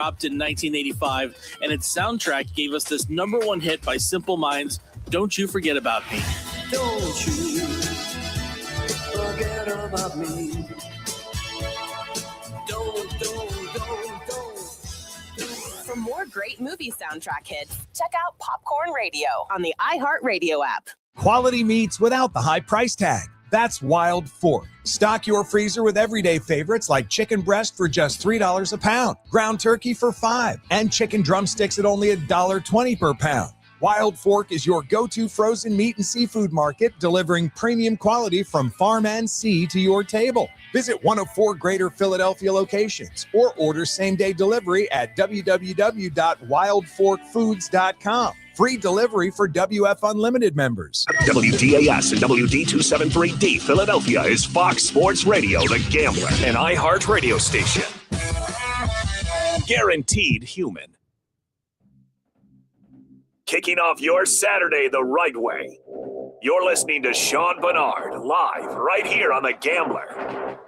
dropped in 1985, and its soundtrack gave us this #1 hit by Simple Minds, Don't You Forget About Me. Don't you forget about me. Don't. For more great movie soundtrack hits, check out Popcorn Radio on the iHeart Radio app. Quality meats without the high price tag. That's Wild Fork. Stock your freezer with everyday favorites like chicken breast for just $3 a pound, ground turkey for $5, and chicken drumsticks at only $1.20 per pound. Wild Fork is your go-to frozen meat and seafood market, delivering premium quality from farm and sea to your table. Visit one of 4 greater Philadelphia locations or order same-day delivery at www.wildforkfoods.com. Free delivery for WF Unlimited members. WDAS and WD273D Philadelphia is Fox Sports Radio, The Gambler, an iHeart radio station. Guaranteed human. Kicking off your Saturday the right way. You're listening to Sean Barnard live right here on The Gambler.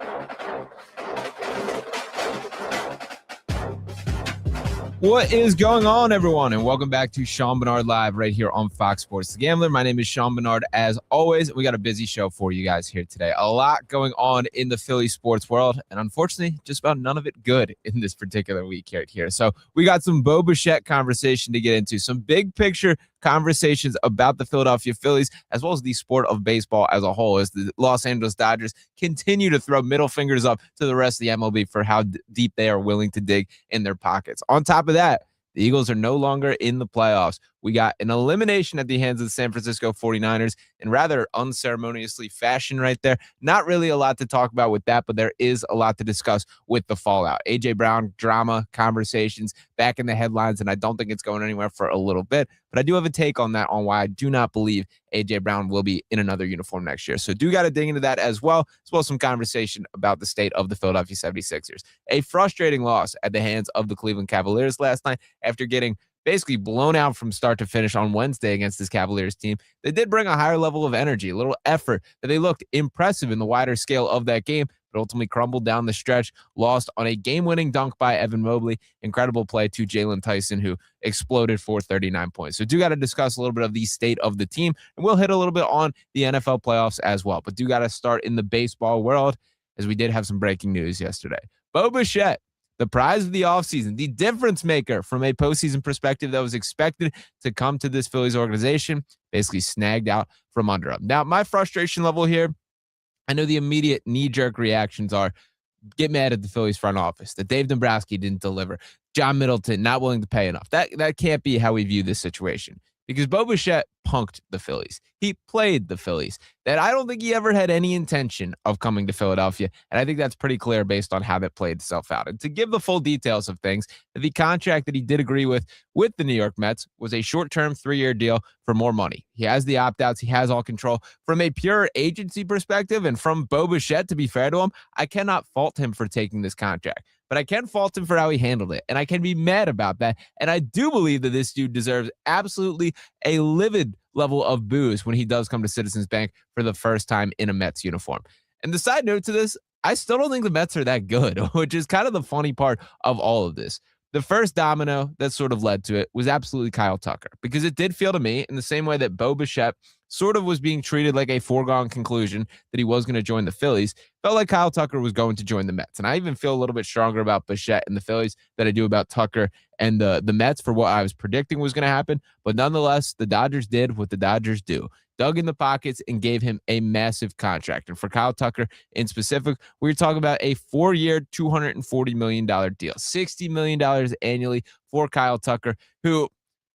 What is going on, everyone? And welcome back to Sean Barnard Live right here on Fox Sports The Gambler. My name is Sean Barnard. As always, we got a busy show for you guys here today. A lot going on in the Philly sports world, and unfortunately, just about none of it good in this particular week right here. So we got some Bo Bichette conversation to get into, some big picture conversations about the Philadelphia Phillies, as well as the sport of baseball as a whole, as the Los Angeles Dodgers continue to throw middle fingers up to the rest of the MLB for how deep they are willing to dig in their pockets. On top of that, the Eagles are no longer in the playoffs. We got an elimination at the hands of the San Francisco 49ers in rather unceremoniously fashion right there. Not really a lot to talk about with that, but there is a lot to discuss with the fallout. A.J. Brown, drama, conversations, back in the headlines, and I don't think it's going anywhere for a little bit. But I do have a take on that, on why I do not believe A.J. Brown will be in another uniform next year. So do got to dig into that as well as some conversation about the state of the Philadelphia 76ers. A frustrating loss at the hands of the Cleveland Cavaliers last night after getting basically blown out from start to finish on Wednesday against this Cavaliers team. They did bring a higher level of energy, a little effort, that they looked impressive in the wider scale of that game, but ultimately crumbled down the stretch, lost on a game-winning dunk by Evan Mobley. Incredible play to Jalen Tyson, who exploded for 39 points. So do got to discuss a little bit of the state of the team, and we'll hit a little bit on the NFL playoffs as well. But do got to start in the baseball world, as we did have some breaking news yesterday. Bo Bichette, the prize of the offseason, the difference maker from a postseason perspective that was expected to come to this Phillies organization, basically snagged out from under him. Now, my frustration level here, I know the immediate knee-jerk reactions are get mad at the Phillies front office, that Dave Dombrowski didn't deliver, John Middleton not willing to pay enough. That can't be how we view this situation, because Bo Bichette punked the Phillies. He played the Phillies. That I don't think he ever had any intention of coming to Philadelphia, and I think that's pretty clear based on how that played itself out. And to give the full details of things, the contract that he did agree with the New York Mets was a short-term 3-year deal for more money. He has the opt-outs. He has all control. From a pure agency perspective, and from Bo Bichette, to be fair to him, I cannot fault him for taking this contract. But I can fault him for how he handled it, and I can be mad about that. And I do believe that this dude deserves absolutely a livid level of boos when he does come to Citizens Bank for the first time in a Mets uniform. And the side note to this, I still don't think the Mets are that good, which is kind of the funny part of all of this. The first domino that sort of led to it was absolutely Kyle Tucker, because it did feel to me in the same way that Bo Bichette sort of was being treated like a foregone conclusion that he was going to join the Phillies, felt like Kyle Tucker was going to join the Mets. And I even feel a little bit stronger about Bichette and the Phillies than I do about Tucker and the Mets for what I was predicting was going to happen. But nonetheless, the Dodgers did what the Dodgers do. Dug in the pockets and gave him a massive contract. And for Kyle Tucker in specific, we're talking about a 4-year, $240 million deal, $60 million annually for Kyle Tucker, who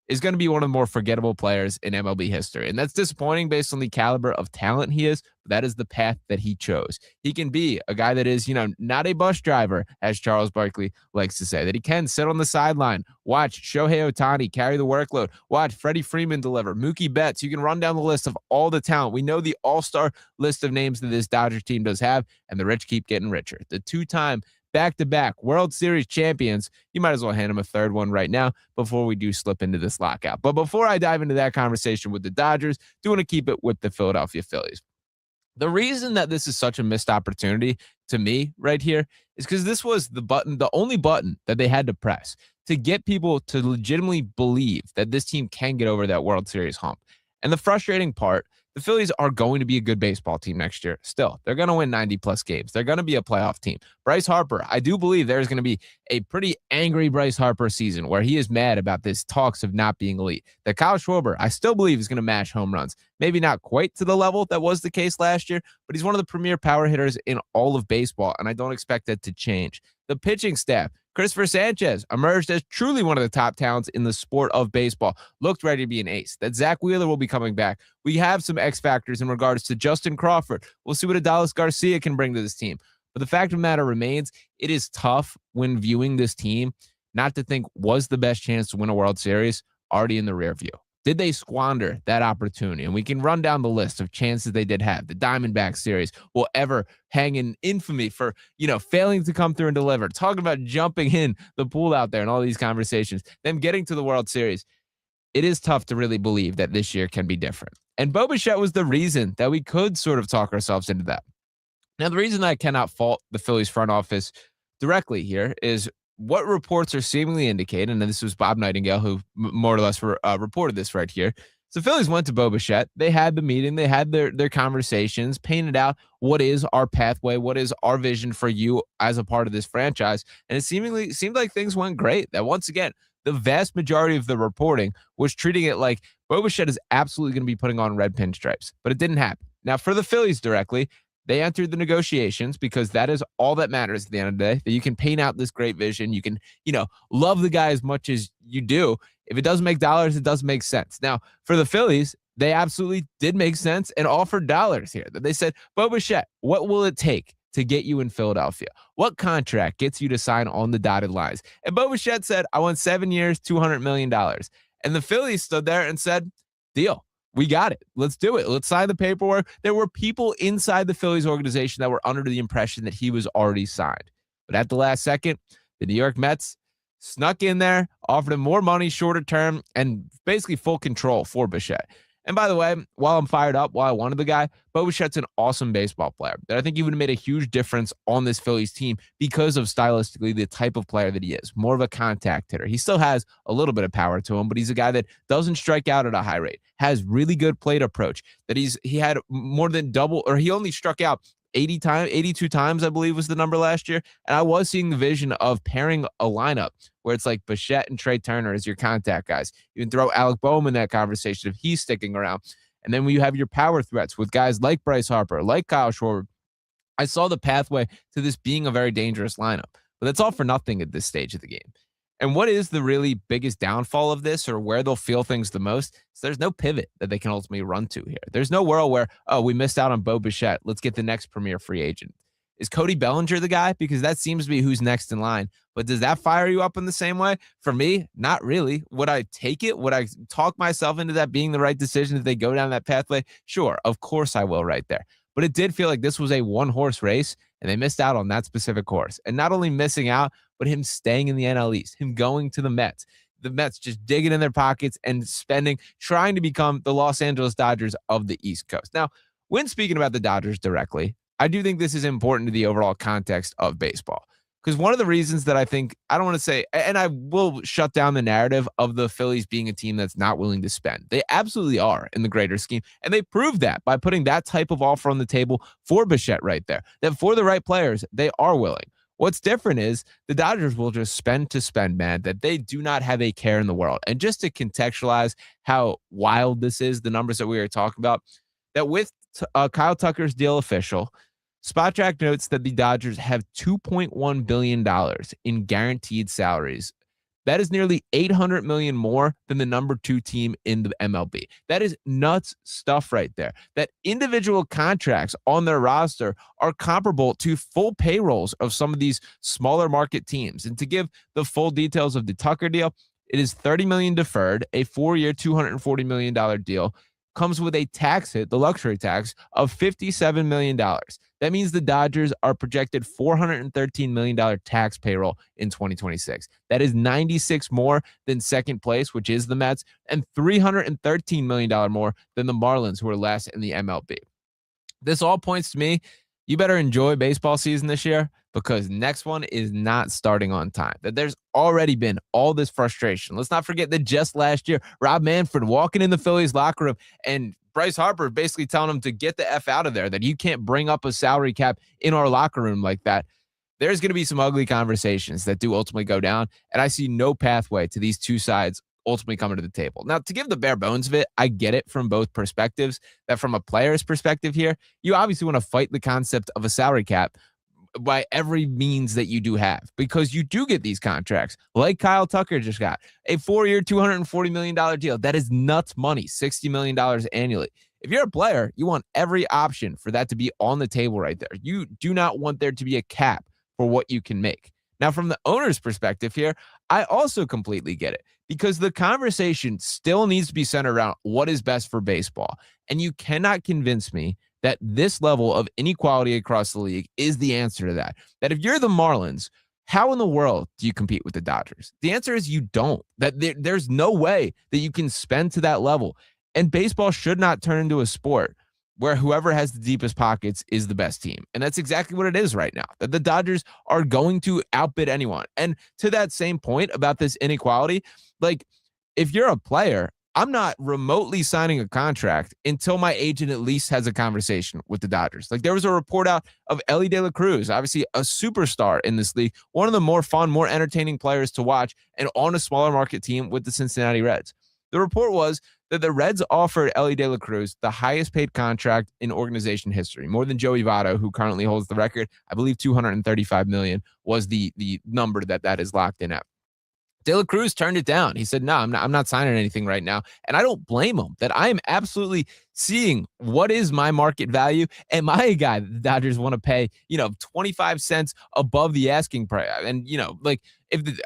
is going to be one of the more forgettable players in MLB history. And that's disappointing based on the caliber of talent he is, but that is the path that he chose. He can be a guy that is, not a bus driver, as Charles Barkley likes to say, that he can sit on the sideline, watch Shohei Ohtani carry the workload, watch Freddie Freeman deliver, Mookie Betts. You can run down the list of all the talent. We know the all-star list of names that this Dodgers team does have, and the rich keep getting richer. The two-time back-to-back World Series champions. You might as well hand him a third one right now before we do slip into this lockout. But before I dive into that conversation with the Dodgers, do want to keep it with the Philadelphia Phillies. The reason that this is such a missed opportunity to me right here is because this was the only button that they had to press to get people to legitimately believe that this team can get over that World Series hump. And the frustrating part, the Phillies are going to be a good baseball team next year. Still, they're going to win 90-plus games. They're going to be a playoff team. Bryce Harper, I do believe there's going to be a pretty angry Bryce Harper season where he is mad about this talks of not being elite. That Kyle Schwarber, I still believe, is going to mash home runs. Maybe not quite to the level that was the case last year, but he's one of the premier power hitters in all of baseball, and I don't expect that to change. The pitching staff, Christopher Sanchez emerged as truly one of the top talents in the sport of baseball, looked ready to be an ace. That Zach Wheeler will be coming back. We have some X factors in regards to Justin Crawford. We'll see what Adolis Garcia can bring to this team. But the fact of the matter remains, it is tough when viewing this team not to think, was the best chance to win a World Series already in the rear view? Did they squander that opportunity? And we can run down the list of chances they did have. The Diamondback series will ever hang in infamy for, failing to come through and deliver. Talking about jumping in the pool out there and all these conversations. Them getting to the World Series. It is tough to really believe that this year can be different. And Bo Bichette was the reason that we could sort of talk ourselves into that. Now, the reason I cannot fault the Phillies front office directly here is what reports are seemingly indicating, and this was Bob Nightingale who more or less reported this right here. So Phillies went to Bo Bichette. They had the meeting. They had their conversations, painted out what is our pathway, what is our vision for you as a part of this franchise. And it seemed like things went great. That once again, the vast majority of the reporting was treating it like Bo Bichette is absolutely going to be putting on red pinstripes, but it didn't happen. Now, for the Phillies directly, they entered the negotiations because that is all that matters at the end of the day, that you can paint out this great vision. You can, love the guy as much as you do. If it doesn't make dollars, it doesn't make sense. Now, for the Phillies, they absolutely did make sense and offered dollars here. They said, Bo Bichette, what will it take to get you in Philadelphia? What contract gets you to sign on the dotted lines? And Bo Bichette said, I want 7 years, $200 million. And the Phillies stood there and said, deal. We got it. Let's do it. Let's sign the paperwork. There were people inside the Phillies organization that were under the impression that he was already signed. But at the last second, the New York Mets snuck in there, offered him more money, shorter term, and basically full control for Bichette. And by the way, while I'm fired up, while I wanted the guy, Bo Bichette's an awesome baseball player that I think he would have made a huge difference on this Phillies team because of stylistically the type of player that he is, more of a contact hitter. He still has a little bit of power to him, but he's a guy that doesn't strike out at a high rate, has really good plate approach, that he had more than double, or he only struck out 82 times, I believe was the number last year. And I was seeing the vision of pairing a lineup where it's like Bichette and Trey Turner as your contact guys. You can throw Alec Boehm in that conversation if he's sticking around. And then when you have your power threats with guys like Bryce Harper, like Kyle Schwarber, I saw the pathway to this being a very dangerous lineup. But that's all for nothing at this stage of the game. And what is the really biggest downfall of this, or where they'll feel things the most, is there's no pivot that they can ultimately run to here. There's no world where, we missed out on Bo Bichette. Let's get the next premier free agent. Is Cody Bellinger the guy? Because that seems to be who's next in line. But does that fire you up in the same way? For me, not really. Would I take it? Would I talk myself into that being the right decision if they go down that pathway? Sure, of course I will right there. But it did feel like this was a one-horse race, and they missed out on that specific horse. And not only missing out, but him staying in the NL East, him going to the Mets just digging in their pockets and spending, trying to become the Los Angeles Dodgers of the East Coast. Now, when speaking about the Dodgers directly, I do think this is important to the overall context of baseball. Because one of the reasons that I think, I don't want to say, and I will shut down the narrative of the Phillies being a team that's not willing to spend. They absolutely are in the greater scheme. And they proved that by putting that type of offer on the table for Bichette right there. That for the right players, they are willing. What's different is the Dodgers will just spend to spend, man, that they do not have a care in the world. And just to contextualize how wild this is, the numbers that we are talking about, that with Kyle Tucker's deal official, SpotTrack notes that the Dodgers have $2.1 billion in guaranteed salaries. That is nearly $800 million more than the number 2 team in the MLB. That is nuts stuff right there. That individual contracts on their roster are comparable to full payrolls of some of these smaller market teams. And to give the full details of the Tucker deal, it is $30 million deferred, a 4-year, $240 million deal. Comes with a tax hit, the luxury tax, of $57 million. That means the Dodgers are projected $413 million tax payroll in 2026. That is 96 more than second place, which is the Mets, and $313 million more than the Marlins, who are last in the MLB. This all points to me, you better enjoy baseball season this year, because next one is not starting on time. That there's already been all this frustration. Let's not forget that just last year, Rob Manfred walking in the Phillies locker room and Bryce Harper basically telling him to get the F out of there, that you can't bring up a salary cap in our locker room like that. There's going to be some ugly conversations that do ultimately go down, and I see no pathway to these two sides ultimately coming to the table. Now, to give the bare bones of it, I get it from both perspectives, that from a player's perspective here, you obviously want to fight the concept of a salary cap by every means that you do have, because you do get these contracts like Kyle Tucker just got a 4-year, $240 million deal. That is nuts money, $60 million annually. If you're a player, you want every option for that to be on the table right there. You do not want there to be a cap for what you can make. Now, from the owner's perspective here, I also completely get it, because the conversation still needs to be centered around what is best for baseball. And you cannot convince me that this level of inequality across the league is the answer to that. That if you're the Marlins, how in the world do you compete with the Dodgers? The answer is you don't. That there's no way that you can spend to that level. And baseball should not turn into a sport where whoever has the deepest pockets is the best team. And that's exactly what it is right now, that the Dodgers are going to outbid anyone. And to that same point about this inequality, like, if you're a player, I'm not remotely signing a contract until my agent at least has a conversation with the Dodgers. Like, there was a report out of Ellie De La Cruz, obviously a superstar in this league, one of the more fun, more entertaining players to watch, and on a smaller market team with the Cincinnati Reds. The report was that the Reds offered Ellie De La Cruz the highest paid contract in organization history, more than Joey Votto, who currently holds the record. I believe $235 million was the number that is locked in at. De La Cruz turned it down. He said, no, I'm not signing anything right now. And I don't blame him. That I am absolutely seeing what is my market value. Am I a guy that the Dodgers want to pay, 25 cents above the asking price? And,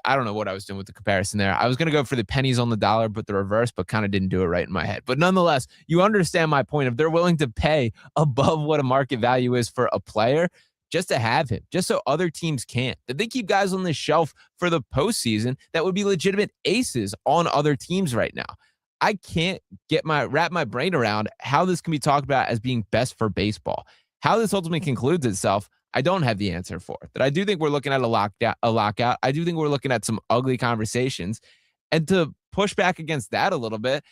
I don't know what I was doing with the comparison there. I was going to go for the pennies on the dollar, but the reverse, but kind of didn't do it right in my head. But nonetheless, you understand my point. If they're willing to pay above what a market value is for a player, just to have him, just so other teams can't. That they keep guys on the shelf for the postseason that would be legitimate aces on other teams right now. I can't wrap my brain around how this can be talked about as being best for baseball. How this ultimately concludes itself, I don't have the answer for. That I do think we're looking at a lockout. I do think we're looking at some ugly conversations. And to push back against that a little bit,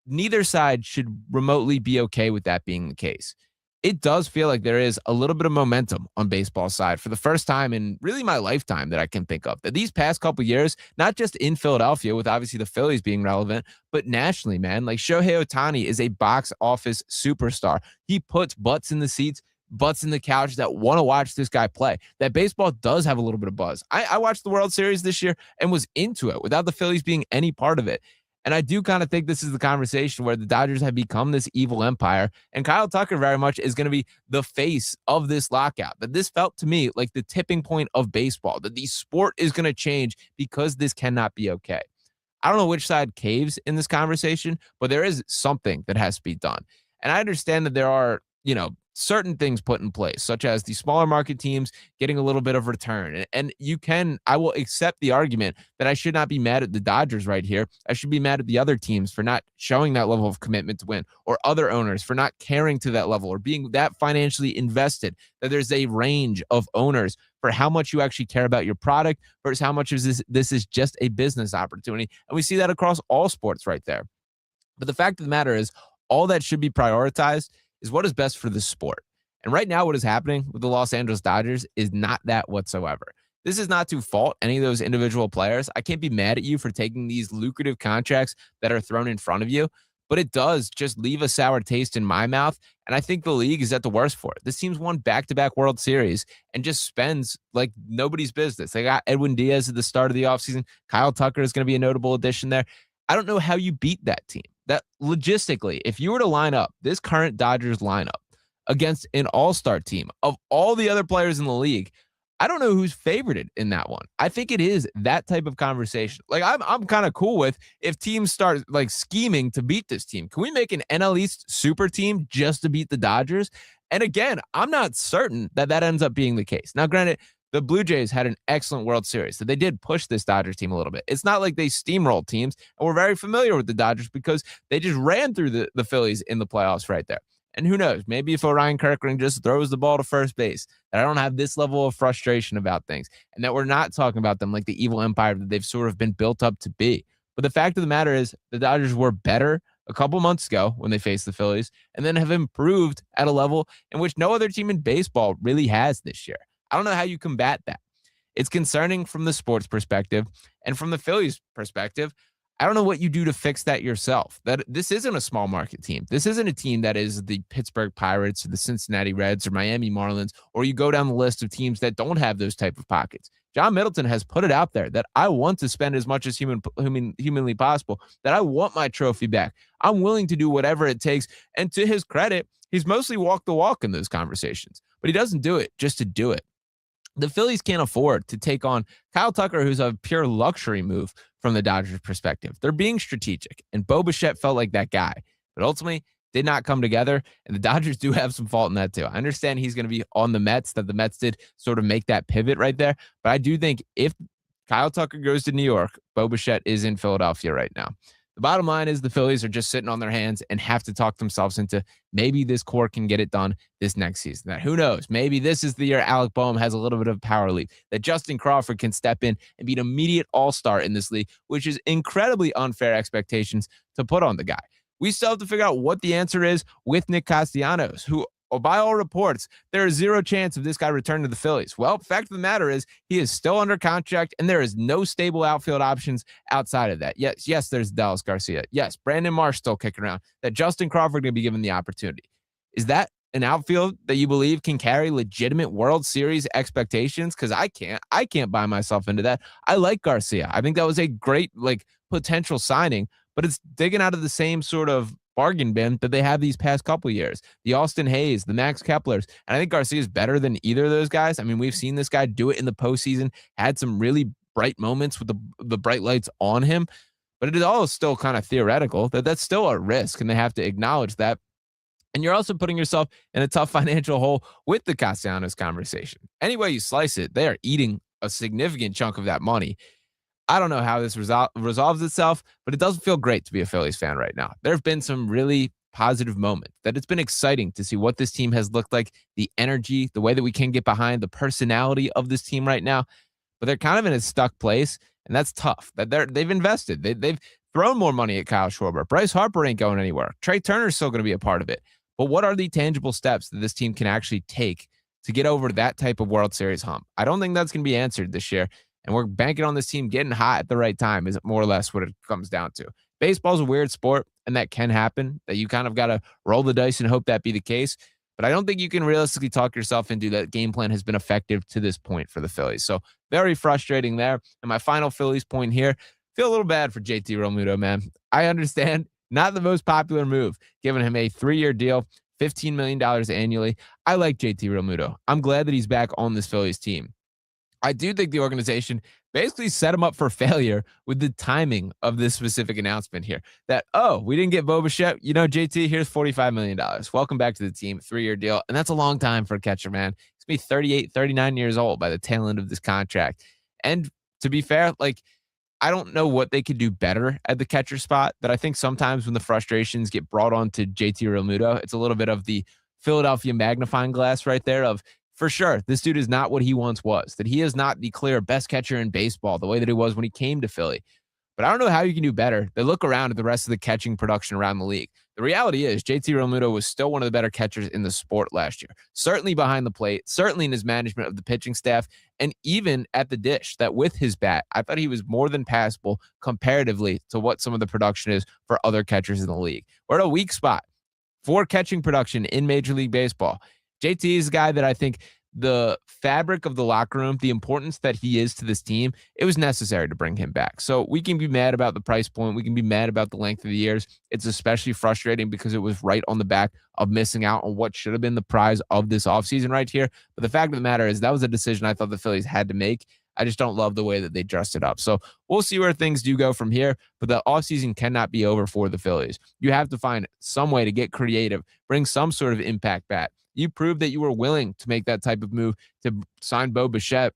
neither side should remotely be okay with that being the case. It does feel like there is a little bit of momentum on baseball side for the first time in really my lifetime that I can think of. That these past couple of years, not just in Philadelphia with obviously the Phillies being relevant, but nationally, man. Like, Shohei Ohtani is a box office superstar. He puts butts in the seats, butts in the couch that want to watch this guy play. That baseball does have a little bit of buzz. I watched the World Series this year and was into it without the Phillies being any part of it. And I do kind of think this is the conversation where the Dodgers have become this evil empire. And Kyle Tucker very much is going to be the face of this lockout. That this felt to me like the tipping point of baseball, that the sport is going to change because this cannot be okay. I don't know which side caves in this conversation, but there is something that has to be done. And I understand that there are, certain things put in place, such as the smaller market teams getting a little bit of return. And I will accept the argument that I should not be mad at the Dodgers right here. I should be mad at the other teams for not showing that level of commitment to win, or other owners for not caring to that level or being that financially invested, that there's a range of owners for how much you actually care about your product versus how much is this is just a business opportunity. And we see that across all sports right there. But the fact of the matter is, all that should be prioritized is what is best for the sport. And right now, what is happening with the Los Angeles Dodgers is not that whatsoever. This is not to fault any of those individual players. I can't be mad at you for taking these lucrative contracts that are thrown in front of you, but it does just leave a sour taste in my mouth. And I think the league is at the worst for it. This team's won back-to-back World Series and just spends like nobody's business. They got Edwin Diaz at the start of the offseason. Kyle Tucker is going to be a notable addition there. I don't know how you beat that team. That logistically, if you were to line up this current Dodgers lineup against an all-star team of all the other players in the league, I don't know who's favorited in that one. I think it is that type of conversation. Like, I'm kind of cool with if teams start like scheming to beat this team. Can we make an NL East super team just to beat the Dodgers? And again, I'm not certain that ends up being the case. Now, granted, the Blue Jays had an excellent World Series, so they did push this Dodgers team a little bit. It's not like they steamrolled teams, and we're very familiar with the Dodgers because they just ran through the Phillies in the playoffs right there. And who knows, maybe if Orion Kirkland just throws the ball to first base, that I don't have this level of frustration about things, and that we're not talking about them like the evil empire that they've sort of been built up to be. But the fact of the matter is the Dodgers were better a couple months ago when they faced the Phillies, and then have improved at a level in which no other team in baseball really has this year. I don't know how you combat that. It's concerning from the sports perspective, and from the Phillies perspective, I don't know what you do to fix that yourself. That this isn't a small market team. This isn't a team that is the Pittsburgh Pirates or the Cincinnati Reds or Miami Marlins, or you go down the list of teams that don't have those type of pockets. John Middleton has put it out there that I want to spend as much as humanly possible, that I want my trophy back. I'm willing to do whatever it takes. And to his credit, he's mostly walked the walk in those conversations, but he doesn't do it just to do it. The Phillies can't afford to take on Kyle Tucker, who's a pure luxury move from the Dodgers' perspective. They're being strategic, and Bo Bichette felt like that guy, but ultimately did not come together, and the Dodgers do have some fault in that too. I understand he's going to be on the Mets, that the Mets did sort of make that pivot right there, but I do think if Kyle Tucker goes to New York, Bo Bichette is in Philadelphia right now. The bottom line is the Phillies are just sitting on their hands and have to talk themselves into maybe this core can get it done this next season. That who knows? Maybe this is the year Alec Boehm has a little bit of power lead, that Justin Crawford can step in and be an immediate all-star in this league, which is incredibly unfair expectations to put on the guy. We still have to figure out what the answer is with Nick Castellanos, who, by all reports, there is zero chance of this guy returning to the Phillies. Well, fact of the matter is he is still under contract, and there is no stable outfield options outside of that. Yes, there's Dallas Garcia. Yes, Brandon Marsh still kicking around. That Justin Crawford going to be given the opportunity. Is that an outfield that you believe can carry legitimate World Series expectations? Because I can't buy myself into that. I like Garcia. I think that was a great potential signing, but it's digging out of the same sort of bargain bin that they have these past couple years. The Austin Hayes, the Max Keplers. And I think Garcia is better than either of those guys. I mean, we've seen this guy do it in the postseason, had some really bright moments with the bright lights on him, but it is all still kind of theoretical that's still a risk, and they have to acknowledge that. And you're also putting yourself in a tough financial hole with the Castellanos conversation. Any way you slice it, they are eating a significant chunk of that money. I don't know how this resolves itself, but it doesn't feel great to be a Phillies fan right now. There have been some really positive moments that it's been exciting to see what this team has looked like, the energy, the way that we can get behind the personality of this team right now. But they're kind of in a stuck place, and that's tough. That they've invested. They've thrown more money at Kyle Schwarber. Bryce Harper ain't going anywhere. Trey Turner's still going to be a part of it. But what are the tangible steps that this team can actually take to get over that type of World Series hump? I don't think that's going to be answered this year. And we're banking on this team getting hot at the right time is more or less what it comes down to. Baseball's a weird sport, and that can happen, that you kind of got to roll the dice and hope that be the case. But I don't think you can realistically talk yourself into that game plan has been effective to this point for the Phillies. So very frustrating there. And my final Phillies point here, feel a little bad for JT Realmuto, man. I understand, not the most popular move, giving him a 3-year deal, $15 million annually. I like JT Realmuto. I'm glad that he's back on this Phillies team. I do think the organization basically set him up for failure with the timing of this specific announcement here. That, we didn't get Bo Bichette. JT, here's $45 million. Welcome back to the team, 3-year deal. And that's a long time for a catcher, man. He's going to be 38, 39 years old by the tail end of this contract. And to be fair, I don't know what they could do better at the catcher spot. That I think sometimes when the frustrations get brought on to JT Realmuto, it's a little bit of the Philadelphia magnifying glass right there of, for sure, this dude is not what he once was, that he is not the clear best catcher in baseball the way that he was when he came to Philly. But I don't know how you can do better. They look around at the rest of the catching production around the league. The reality is JT Realmuto was still one of the better catchers in the sport last year, certainly behind the plate, certainly in his management of the pitching staff, and even at the dish, that with his bat, I thought he was more than passable comparatively to what some of the production is for other catchers in the league. We're at a weak spot for catching production in Major League Baseball. JT is a guy that I think the fabric of the locker room, the importance that he is to this team, it was necessary to bring him back. So we can be mad about the price point. We can be mad about the length of the years. It's especially frustrating because it was right on the back of missing out on what should have been the prize of this offseason right here. But the fact of the matter is that was a decision I thought the Phillies had to make. I just don't love the way that they dressed it up. So we'll see where things do go from here. But the offseason cannot be over for the Phillies. You have to find some way to get creative, bring some sort of impact back. You proved that you were willing to make that type of move to sign Bo Bichette.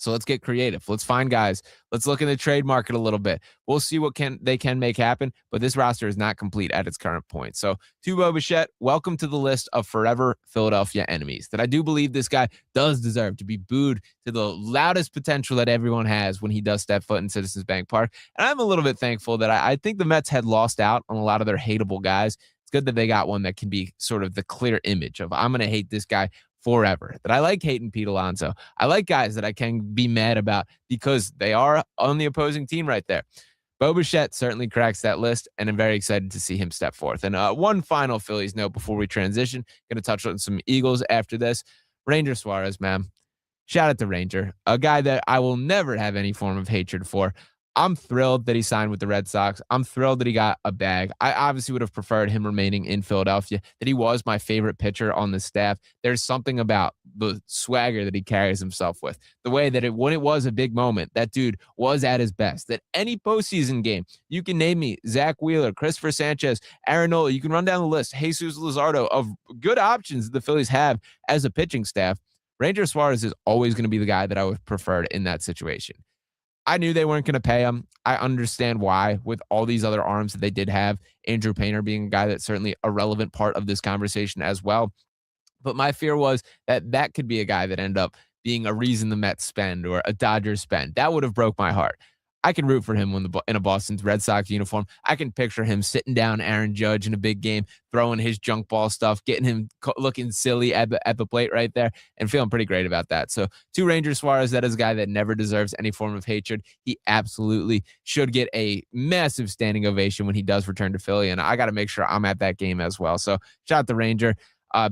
So let's get creative. Let's find guys. Let's look in the trade market a little bit. We'll see what they can make happen, but this roster is not complete at its current point. So to Bo Bichette, welcome to the list of forever Philadelphia enemies. That I do believe this guy does deserve to be booed to the loudest potential that everyone has when he does step foot in Citizens Bank Park. And I'm a little bit thankful that I think the Mets had lost out on a lot of their hateable guys. It's good that they got one that can be sort of the clear image of, I'm going to hate this guy forever. That I like hating Pete Alonso. I like guys that I can be mad about because they are on the opposing team right there. Bo Bichette certainly cracks that list, and I'm very excited to see him step forth. And one final Phillies note before we transition. Going to touch on some Eagles after this. Ranger Suarez, man. Shout out to Ranger, a guy that I will never have any form of hatred for. I'm thrilled that he signed with the Red Sox. I'm thrilled that he got a bag. I obviously would have preferred him remaining in Philadelphia, that he was my favorite pitcher on the staff. There's something about the swagger that he carries himself with, the way that when it was a big moment, that dude was at his best, that any postseason game, you can name me, Zach Wheeler, Christopher Sanchez, Aaron Nola, you can run down the list, Jesus Luzardo, of good options the Phillies have as a pitching staff. Ranger Suarez is always going to be the guy that I would prefer in that situation. I knew they weren't going to pay him. I understand why with all these other arms that they did have, Andrew Painter being a guy that's certainly a relevant part of this conversation as well. But my fear was that could be a guy that ended up being a reason the Mets spend or a Dodgers spend. That would have broke my heart. I can root for him in a Boston Red Sox uniform. I can picture him sitting down Aaron Judge in a big game, throwing his junk ball stuff, getting him looking silly at the plate right there, and feeling pretty great about that. So to Ranger Suarez, that is a guy that never deserves any form of hatred. He absolutely should get a massive standing ovation when he does return to Philly, and I got to make sure I'm at that game as well. So shout out to Ranger.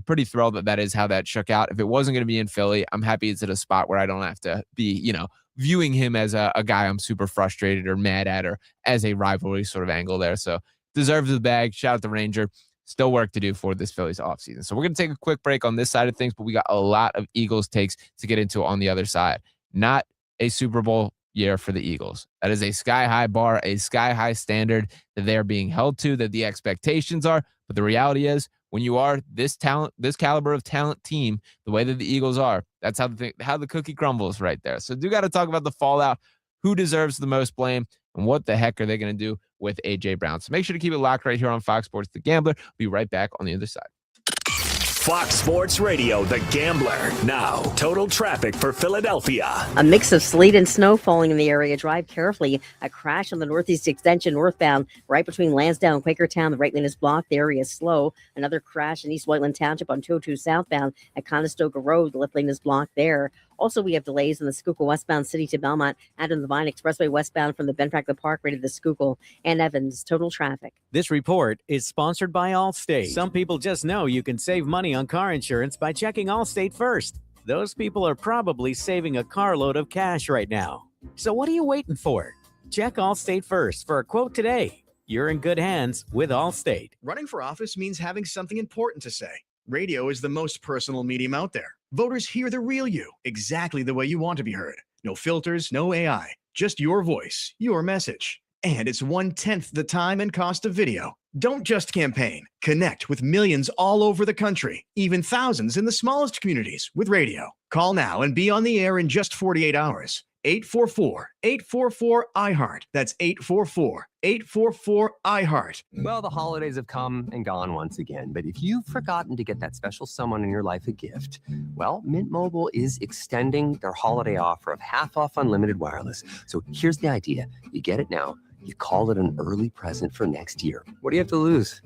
Pretty thrilled that is how that shook out. If it wasn't going to be in Philly, I'm happy it's at a spot where I don't have to be, viewing him as a guy I'm super frustrated or mad at or as a rivalry sort of angle there. So deserves the bag. Shout out to Ranger. Still work to do for this Phillies offseason. So we're going to take a quick break on this side of things, but we got a lot of Eagles takes to get into on the other side. Not a Super Bowl year for the Eagles. That is a sky-high bar, a sky-high standard that they're being held to, that the expectations are. But the reality is, when you are this caliber of talent team, the way that the Eagles are, that's how the cookie crumbles right there. So do got to talk about the fallout, who deserves the most blame, and what the heck are they going to do with A.J. Brown. So make sure to keep it locked right here on Fox Sports The Gambler. We'll be right back on the other side. Fox Sports Radio, The Gambler. Now, total traffic for Philadelphia. A mix of sleet and snow falling in the area. Drive carefully. A crash on the Northeast Extension northbound, right between Lansdowne and Quakertown. The right lane is blocked. The area is slow. Another crash in East Whiteland Township on 202 southbound at Conestoga Road. The left lane is blocked there. Also, we have delays in the Schuylkill westbound City to Belmont and on the Vine Expressway westbound from the Ben Franklin Parkway to the Schuylkill and Evans. Total traffic. This report is sponsored by Allstate. Some people just know you can save money on car insurance by checking Allstate first. Those people are probably saving a carload of cash right now. So what are you waiting for? Check Allstate first for a quote today. You're in good hands with Allstate. Running for office means having something important to say. Radio is the most personal medium out there. Voters hear the real you, exactly the way you want to be heard. No filters, no AI, just your voice, your message. And it's 1/10 the time and cost of video. Don't just campaign. Connect with millions all over the country, even thousands in the smallest communities with radio. Call now and be on the air in just 48 hours. 844-844-iHeart. That's 844-844-iHeart. Well, the holidays have come and gone once again, but if you've forgotten to get that special someone in your life a gift, well, Mint Mobile is extending their holiday offer of half off unlimited wireless. So here's the idea. You get it now. You call it an early present for next year. What do you have to lose?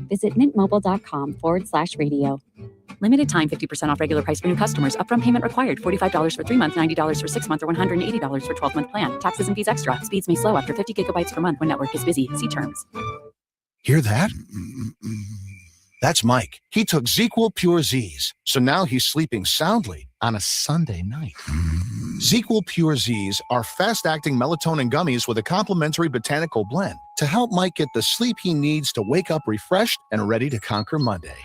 Visit mintmobile.com/radio. Limited time 50% off regular price for new customers. Upfront payment required. $45 for 3 months, $90 for 6 months, or $180 for 12-month plan. Taxes and fees extra. Speeds may slow after 50 gigabytes per month when network is busy. See terms. Hear that? That's Mike. He took ZQL Pure Z's, so now he's sleeping soundly on a Sunday night. ZQL Pure Z's are fast-acting melatonin gummies with a complementary botanical blend to help Mike get the sleep he needs to wake up refreshed and ready to conquer Monday.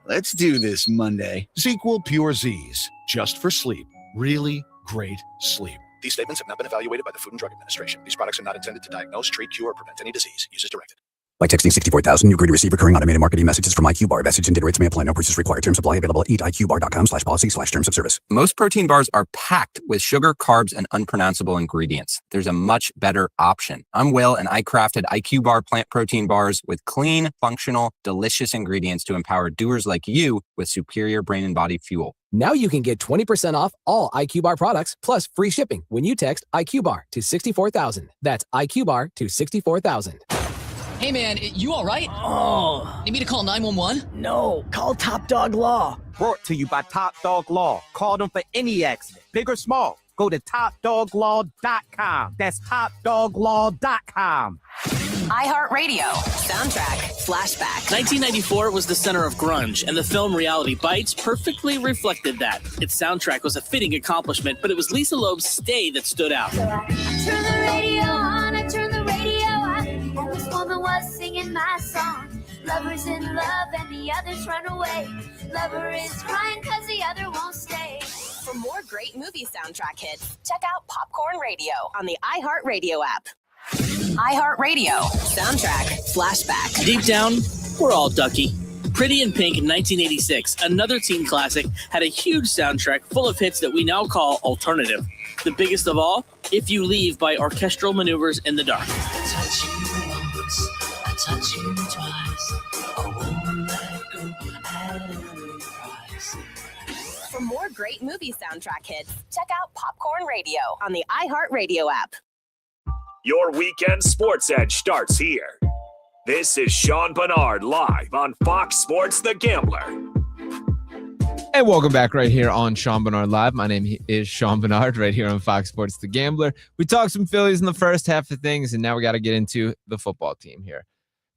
Let's do this Monday. ZQL Pure Z's, just for sleep. Really great sleep. These statements have not been evaluated by the Food and Drug Administration. These products are not intended to diagnose, treat, cure, or prevent any disease. Use as directed. By texting 64,000, you agree to receive recurring automated marketing messages from IQ Bar. Message and data rates may apply. No purchase required. Terms apply. Available at eatiqbar.com/policy/terms of service. Most protein bars are packed with sugar, carbs, and unpronounceable ingredients. There's a much better option. I'm Will, and I crafted IQ Bar plant protein bars with clean, functional, delicious ingredients to empower doers like you with superior brain and body fuel. Now you can get 20% off all IQ Bar products plus free shipping when you text IQ Bar to 64,000. That's IQ Bar to 64,000. Hey man, you all right? Oh. Need me to call 911? No, call Top Dog Law. Brought to you by Top Dog Law. Call them for any accident, big or small. Go to topdoglaw.com. That's topdoglaw.com. iHeartRadio. Soundtrack. Flashback. 1994 was the center of grunge, and the film Reality Bites perfectly reflected that. Its soundtrack was a fitting accomplishment, but it was Lisa Loeb's Stay that stood out. So I turned the radio on, I turned the radio on, and this woman was singing my song. Lover's in love and the others run away. Lover is crying cause the other won't stay. For more great movie soundtrack hits, check out Popcorn Radio on the iHeartRadio app. iHeartRadio. Soundtrack. Flashback. Deep down, we're all Ducky. Pretty in Pink in 1986, another teen classic, had a huge soundtrack full of hits that we now call alternative. The biggest of all, If You Leave by Orchestral Maneuvers in the Dark. I touch you once, I touch you twice. I won't let go at any price. For more great movie soundtrack hits, check out Popcorn Radio on the iHeartRadio app. Your weekend sports edge starts here. This is Sean Barnard live on Fox Sports The Gambler. And welcome back right here on Sean Barnard Live. My name is Sean Barnard right here on Fox Sports The Gambler. We talked some Phillies in the first half of things, and now we got to get into the football team here.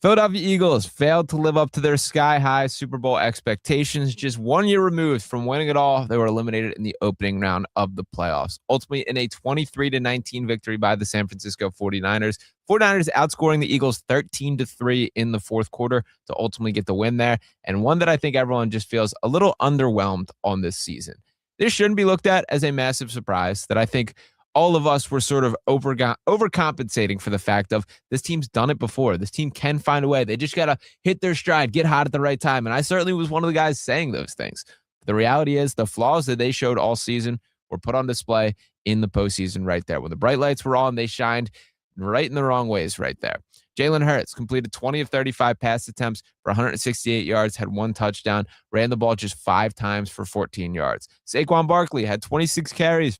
Philadelphia Eagles failed to live up to their sky-high Super Bowl expectations. Just 1 year removed from winning it all, they were eliminated in the opening round of the playoffs. Ultimately, in a 23-19 victory by the San Francisco 49ers. 49ers outscoring the Eagles 13-3 in the fourth quarter to ultimately get the win there, and one that I think everyone just feels a little underwhelmed on this season. This shouldn't be looked at as a massive surprise that I think all of us were sort of overcompensating for the fact of this team's done it before. This team can find a way. They just got to hit their stride, get hot at the right time. And I certainly was one of the guys saying those things. The reality is the flaws that they showed all season were put on display in the postseason right there. When the bright lights were on, they shined right in the wrong ways right there. Jalen Hurts completed 20 of 35 pass attempts for 168 yards, had one touchdown, ran the ball just 5 times for 14 yards. Saquon Barkley had 26 carries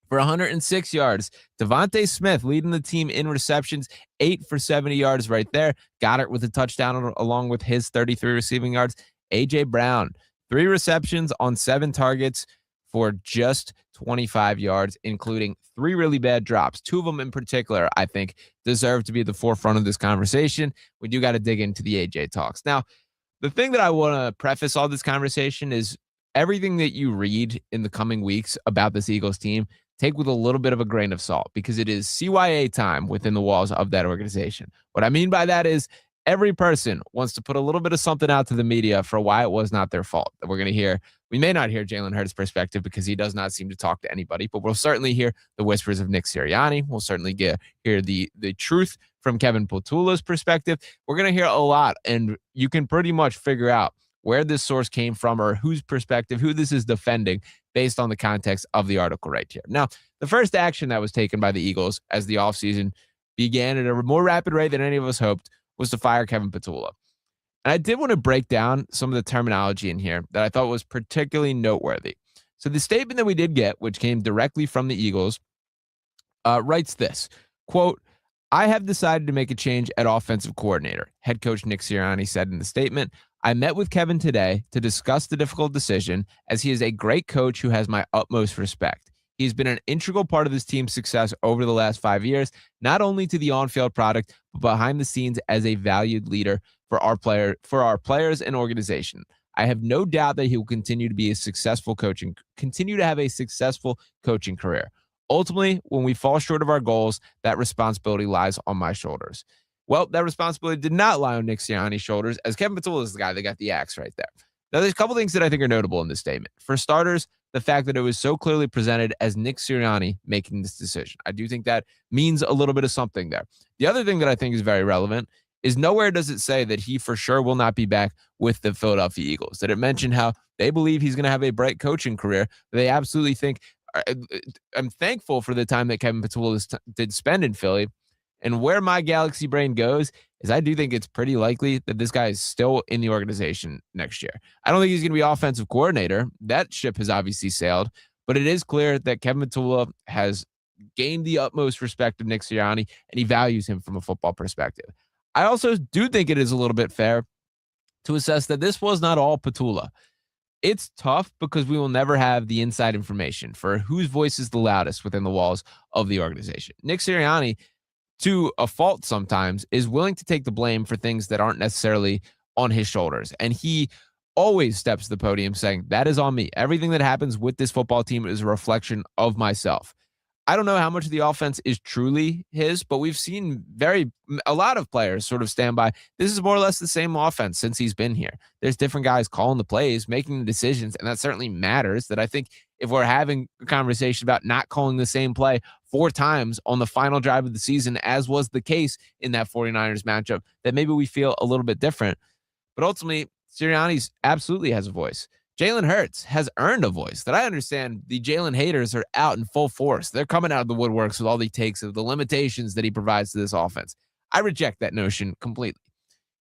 for 106 yards. Devontae Smith leading the team in receptions, 8 for 70 yards right there. Goddard with a touchdown along with his 33 receiving yards. A.J. Brown, 3 receptions on 7 targets for just 25 yards, including 3 really bad drops. 2 of them in particular, I think, deserve to be at the forefront of this conversation. We do got to dig into the A.J. talks. Now, the thing that I want to preface all this conversation is everything that you read in the coming weeks about this Eagles team, take with a little bit of a grain of salt because it is CYA time within the walls of that organization. What I mean by that is every person wants to put a little bit of something out to the media for why it was not their fault. That we're going to hear. We may not hear Jalen Hurts' perspective because he does not seem to talk to anybody, but we'll certainly hear the whispers of Nick Sirianni. We'll certainly hear the truth from Kevin Patula's perspective. We're going to hear a lot, and you can pretty much figure out where this source came from or whose perspective, who this is defending based on the context of the article right here. Now, the first action that was taken by the Eagles as the offseason began at a more rapid rate than any of us hoped was to fire Kevin Patula. And I did want to break down some of the terminology in here that I thought was particularly noteworthy. So the statement that we did get, which came directly from the Eagles, writes this, quote, "I have decided to make a change at offensive coordinator," head coach Nick Sirianni said in the statement. "I met with Kevin today to discuss the difficult decision, as he is a great coach who has my utmost respect. He's been an integral part of this team's success over the last 5 years, not only to the on-field product, but behind the scenes as a valued leader for our players and organization. I have no doubt that he will continue to have a successful coaching career. Ultimately, when we fall short of our goals, that responsibility lies on my shoulders." Well, that responsibility did not lie on Nick Sirianni's shoulders, as Kevin Patula is the guy that got the axe right there. Now, there's a couple things that I think are notable in this statement. For starters, the fact that it was so clearly presented as Nick Sirianni making this decision. I do think that means a little bit of something there. The other thing that I think is very relevant is nowhere does it say that he for sure will not be back with the Philadelphia Eagles. That it mentioned how they believe he's going to have a bright coaching career. They absolutely think. I'm thankful for the time that Kevin Patullo did spend in Philly. And where my galaxy brain goes is I do think it's pretty likely that this guy is still in the organization next year. I don't think he's going to be offensive coordinator. That ship has obviously sailed. But it is clear that Kevin Patullo has gained the utmost respect of Nick Sirianni, and he values him from a football perspective. I also do think it is a little bit fair to assess that this was not all Patullo. It's tough because we will never have the inside information for whose voice is the loudest within the walls of the organization. Nick Sirianni, to a fault sometimes, is willing to take the blame for things that aren't necessarily on his shoulders. And he always steps to the podium saying, that is on me. Everything that happens with this football team is a reflection of myself. I don't know how much of the offense is truly his, but we've seen a lot of players sort of stand by. This is more or less the same offense since he's been here. There's different guys calling the plays, making the decisions, and that certainly matters. That I think if we're having a conversation about not calling the same play 4 times on the final drive of the season, as was the case in that 49ers matchup, that maybe we feel a little bit different. But ultimately, Sirianni absolutely has a voice. Jalen Hurts has earned a voice. That I understand the Jalen haters are out in full force. They're coming out of the woodworks with all the takes of the limitations that he provides to this offense. I reject that notion completely.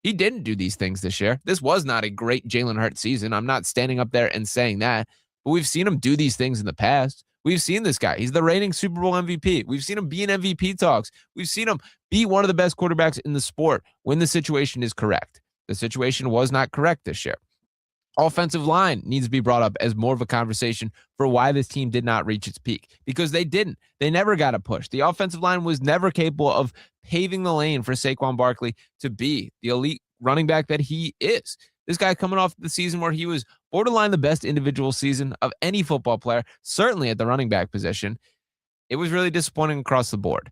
He didn't do these things this year. This was not a great Jalen Hurts season. I'm not standing up there and saying that, but we've seen him do these things in the past. We've seen this guy. He's the reigning Super Bowl MVP. We've seen him be in MVP talks. We've seen him be one of the best quarterbacks in the sport when the situation is correct. The situation was not correct this year. Offensive line needs to be brought up as more of a conversation for why this team did not reach its peak, because they didn't. They never got a push. The offensive line was never capable of paving the lane for Saquon Barkley to be the elite running back that he is. This guy coming off the season where he was borderline the best individual season of any football player, certainly at the running back position. It was really disappointing across the board.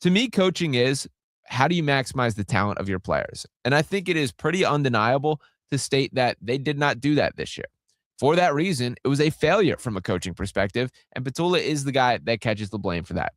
To me, coaching is, how do you maximize the talent of your players? And I think it is pretty undeniable to state that they did not do that this year. For that reason, it was a failure from a coaching perspective, and Patullo is the guy that catches the blame for that.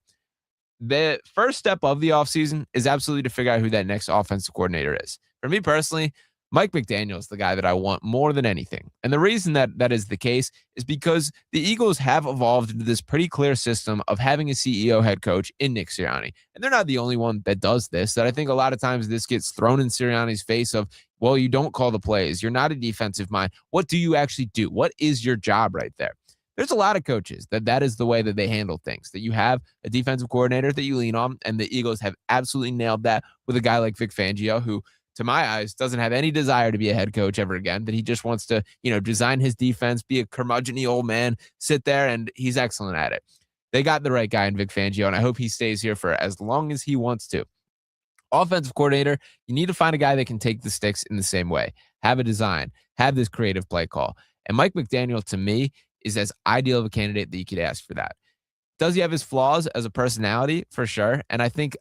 The first step of the offseason is absolutely to figure out who that next offensive coordinator is. For me personally, Mike McDaniel is the guy that I want more than anything. And the reason that that is the case is because the Eagles have evolved into this pretty clear system of having a CEO head coach in Nick Sirianni. And they're not the only one that does this. That I think a lot of times this gets thrown in Sirianni's face of, well, you don't call the plays. You're not a defensive mind. What do you actually do? What is your job right there? There's a lot of coaches that is the way that they handle things, that you have a defensive coordinator that you lean on, and the Eagles have absolutely nailed that with a guy like Vic Fangio, who, to my eyes, doesn't have any desire to be a head coach ever again, that he just wants to, design his defense, be a curmudgeon-y old man, sit there, and he's excellent at it. They got the right guy in Vic Fangio, and I hope he stays here for as long as he wants to. Offensive coordinator, you need to find a guy that can take the sticks in the same way, have a design, have this creative play call. And Mike McDaniel, to me, is as ideal of a candidate that you could ask for that. Does he have his flaws as a personality? For sure. And I think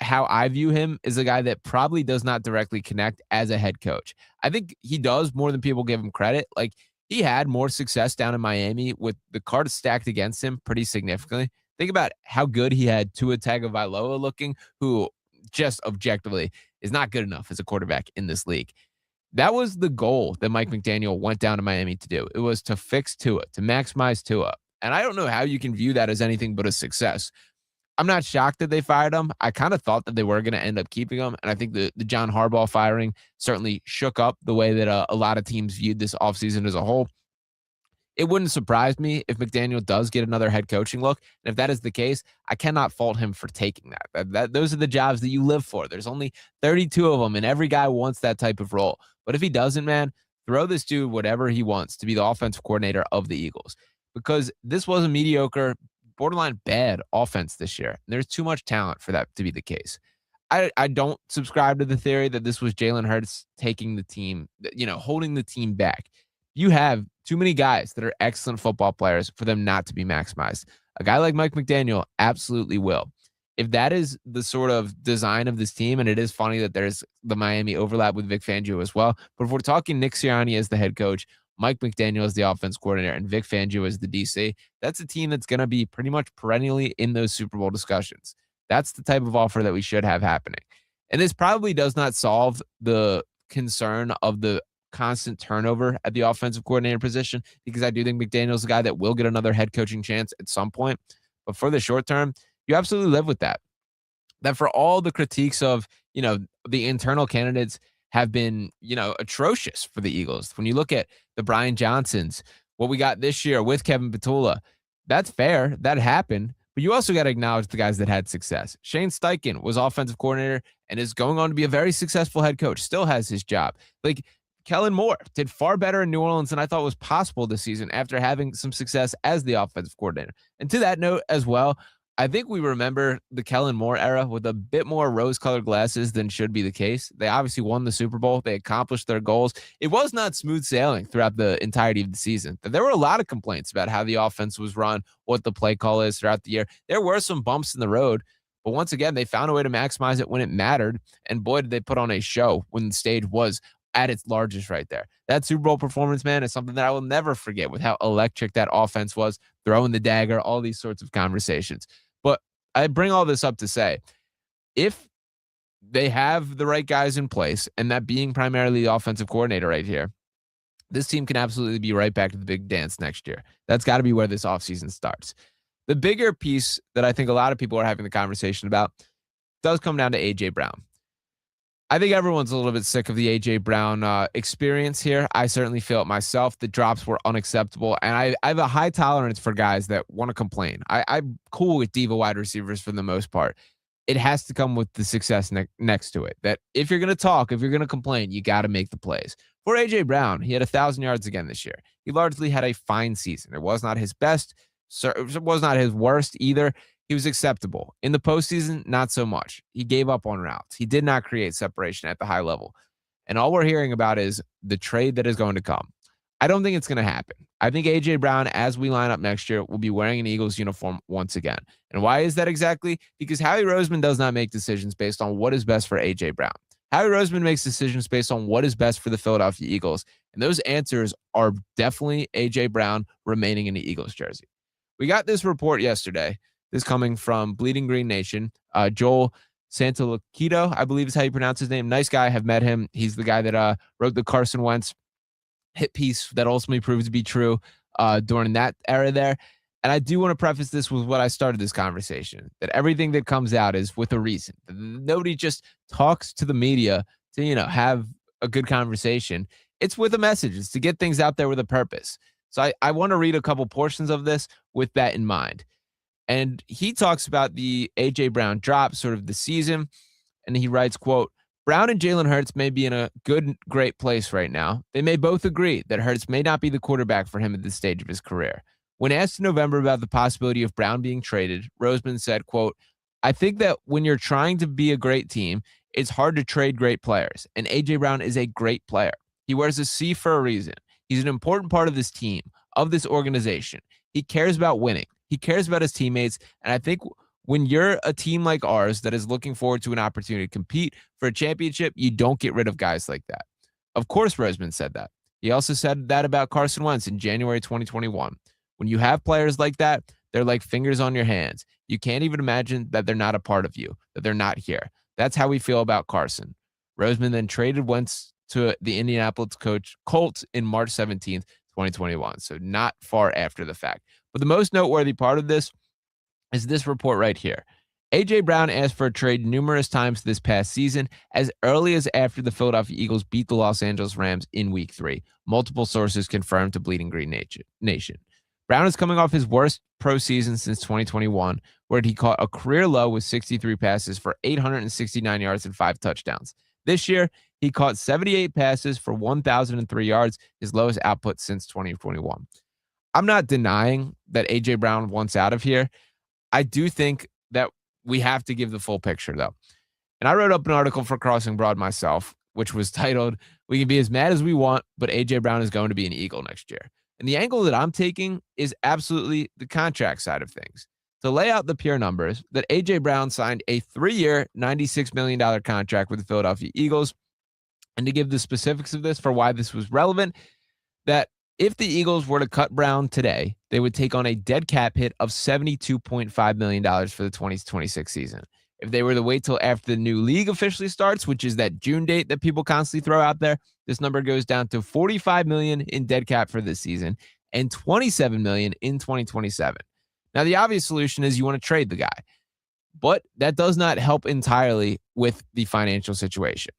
how I view him is a guy that probably does not directly connect as a head coach. I think he does more than people give him credit. Like, he had more success down in Miami with the cards stacked against him pretty significantly. Think about how good he had Tua Tagovailoa looking, who just objectively is not good enough as a quarterback in this league. That was the goal that Mike McDaniel went down to Miami to do. It was to fix Tua, to maximize Tua. And I don't know how you can view that as anything but a success. I'm not shocked that they fired him. I kind of thought that they were going to end up keeping him. And I think the John Harbaugh firing certainly shook up the way that a lot of teams viewed this offseason as a whole. It wouldn't surprise me if McDaniel does get another head coaching look. And if that is the case, I cannot fault him for taking that. Those are the jobs that you live for. There's only 32 of them, and every guy wants that type of role. But if he doesn't, man, throw this dude whatever he wants to be the offensive coordinator of the Eagles. Because this was a mediocre, borderline bad offense this year. There's too much talent for that to be the case. I don't subscribe to the theory that this was Jalen Hurts taking the team, holding the team back. You have too many guys that are excellent football players for them not to be maximized. A guy like Mike McDaniel absolutely will. If that is the sort of design of this team, and it is funny that there's the Miami overlap with Vic Fangio as well, but if we're talking Nick Sirianni as the head coach, Mike McDaniel as the offense coordinator, and Vic Fangio as the DC, that's a team that's going to be pretty much perennially in those Super Bowl discussions. That's the type of offer that we should have happening. And this probably does not solve the concern of the constant turnover at the offensive coordinator position, because I do think McDaniel's a guy that will get another head coaching chance at some point. But for the short term, you absolutely live with that. That for all the critiques of, the internal candidates have been, atrocious for the Eagles. When you look at the Brian Johnsons, what we got this year with Kevin Petula, that's fair. That happened. But you also got to acknowledge the guys that had success. Shane Steichen was offensive coordinator and is going on to be a very successful head coach, still has his job. Like, Kellen Moore did far better in New Orleans than I thought was possible this season after having some success as the offensive coordinator. And to that note as well, I think we remember the Kellen Moore era with a bit more rose-colored glasses than should be the case. They obviously won the Super Bowl. They accomplished their goals. It was not smooth sailing throughout the entirety of the season. There were a lot of complaints about how the offense was run, what the play call is throughout the year. There were some bumps in the road, but once again, they found a way to maximize it when it mattered. And boy, did they put on a show when the stage was at its largest right there. That Super Bowl performance, man, is something that I will never forget, with how electric that offense was, throwing the dagger, all these sorts of conversations. But I bring all this up to say, if they have the right guys in place, and that being primarily the offensive coordinator right here, this team can absolutely be right back to the big dance next year. That's got to be where this offseason starts. The bigger piece that I think a lot of people are having the conversation about does come down to A.J. Brown. I think everyone's a little bit sick of the A.J. Brown experience here. I certainly feel it myself. The drops were unacceptable, and I have a high tolerance for guys that want to complain. I'm cool with diva wide receivers for the most part. It has to come with the success next to it. That if you're going to talk, if you're going to complain, you got to make the plays. For A.J. Brown, he had 1,000 yards again this year. He largely had a fine season. It was not his best. It was not his worst either. He was acceptable. In the postseason, not so much. He gave up on routes. He did not create separation at the high level. And all we're hearing about is the trade that is going to come. I don't think it's going to happen. I think A.J. Brown, as we line up next year, will be wearing an Eagles uniform once again. And why is that exactly? Because Howie Roseman does not make decisions based on what is best for A.J. Brown. Howie Roseman makes decisions based on what is best for the Philadelphia Eagles. And those answers are definitely A.J. Brown remaining in the Eagles jersey. We got this report yesterday. This coming from Bleeding Green Nation. Joel Santoliquito, I believe is how you pronounce his name. Nice guy. Have met him. He's the guy that wrote the Carson Wentz hit piece that ultimately proved to be true during that era there. And I do want to preface this with what I started this conversation, that everything that comes out is with a reason. Nobody just talks to the media to, have a good conversation. It's with a message. It's to get things out there with a purpose. So I want to read a couple portions of this with that in mind. And he talks about the A.J. Brown drop, sort of the season. And he writes, quote, Brown and Jalen Hurts may be in a great place right now. They may both agree that Hurts may not be the quarterback for him at this stage of his career. When asked in November about the possibility of Brown being traded, Roseman said, quote, I think that when you're trying to be a great team, it's hard to trade great players. And A.J. Brown is a great player. He wears a C for a reason. He's an important part of this team, of this organization. He cares about winning. He cares about his teammates. And I think when you're a team like ours that is looking forward to an opportunity to compete for a championship, you don't get rid of guys like that. Of course, Roseman said that. He also said that about Carson Wentz in January 2021. When you have players like that, they're like fingers on your hands. You can't even imagine that they're not a part of you, that they're not here. That's how we feel about Carson. Roseman then traded Wentz to the Indianapolis Colts in March 17th, 2021. So not far after the fact. But the most noteworthy part of this is this report right here. A.J. Brown asked for a trade numerous times this past season, as early as after the Philadelphia Eagles beat the Los Angeles Rams in Week 3. Multiple sources confirmed to Bleeding Green Nation. Brown is coming off his worst pro season since 2021, where he caught a career low with 63 passes for 869 yards and 5 touchdowns. This year, he caught 78 passes for 1,003 yards, his lowest output since 2021. I'm not denying that A.J. Brown wants out of here. I do think that we have to give the full picture, though. And I wrote up an article for Crossing Broad myself, which was titled, We can be as mad as we want, but A.J. Brown is going to be an Eagle next year. And the angle that I'm taking is absolutely the contract side of things. To lay out the pure numbers, that A.J. Brown signed a 3-year, $96 million contract with the Philadelphia Eagles. And to give the specifics of this for why this was relevant, that if the Eagles were to cut Brown today, they would take on a dead cap hit of $72.5 million for the 2026 season. If they were to wait till after the new league officially starts, which is that June date that people constantly throw out there, this number goes down to $45 million in dead cap for this season and $27 million in 2027. Now, the obvious solution is you want to trade the guy, but that does not help entirely with the financial situation.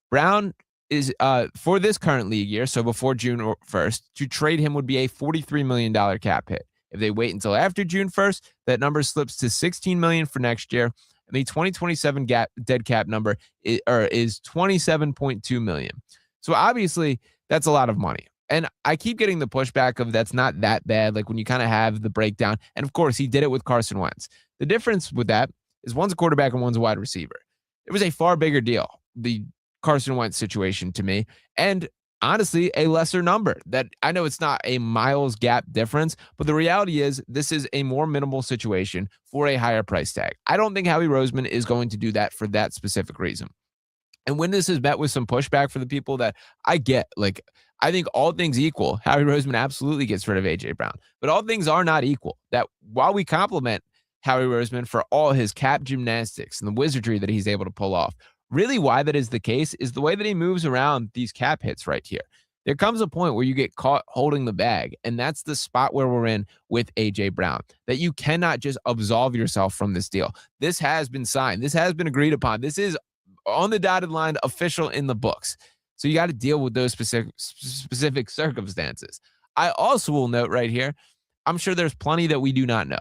Brown is, for this current league year, so before June 1st, to trade him would be a $43 million cap hit. If they wait until after June 1st, that number slips to $16 million for next year. And the 2027 dead cap number is $27.2 million. So obviously, that's a lot of money. And I keep getting the pushback of that's not that bad, like when you kind of have the breakdown. And of course, he did it with Carson Wentz. The difference with that is one's a quarterback and one's a wide receiver. It was a far bigger deal, the Carson Wentz situation to me. And honestly, a lesser number. That I know it's not a miles gap difference, but the reality is this is a more minimal situation for a higher price tag. I don't think Howie Roseman is going to do that for that specific reason. And when this is met with some pushback for the people that I get, like, I think all things equal, Howie Roseman absolutely gets rid of A.J. Brown. But all things are not equal. That while we compliment Howie Roseman for all his cap gymnastics and the wizardry that he's able to pull off, really why that is the case is the way that he moves around these cap hits right here. There comes a point where you get caught holding the bag, and that's the spot where we're in with A.J. Brown, that you cannot just absolve yourself from this deal. This has been signed. This has been agreed upon. This is on the dotted line, official in the books. So you got to deal with those specific circumstances. I also will note right here, I'm sure there's plenty that we do not know,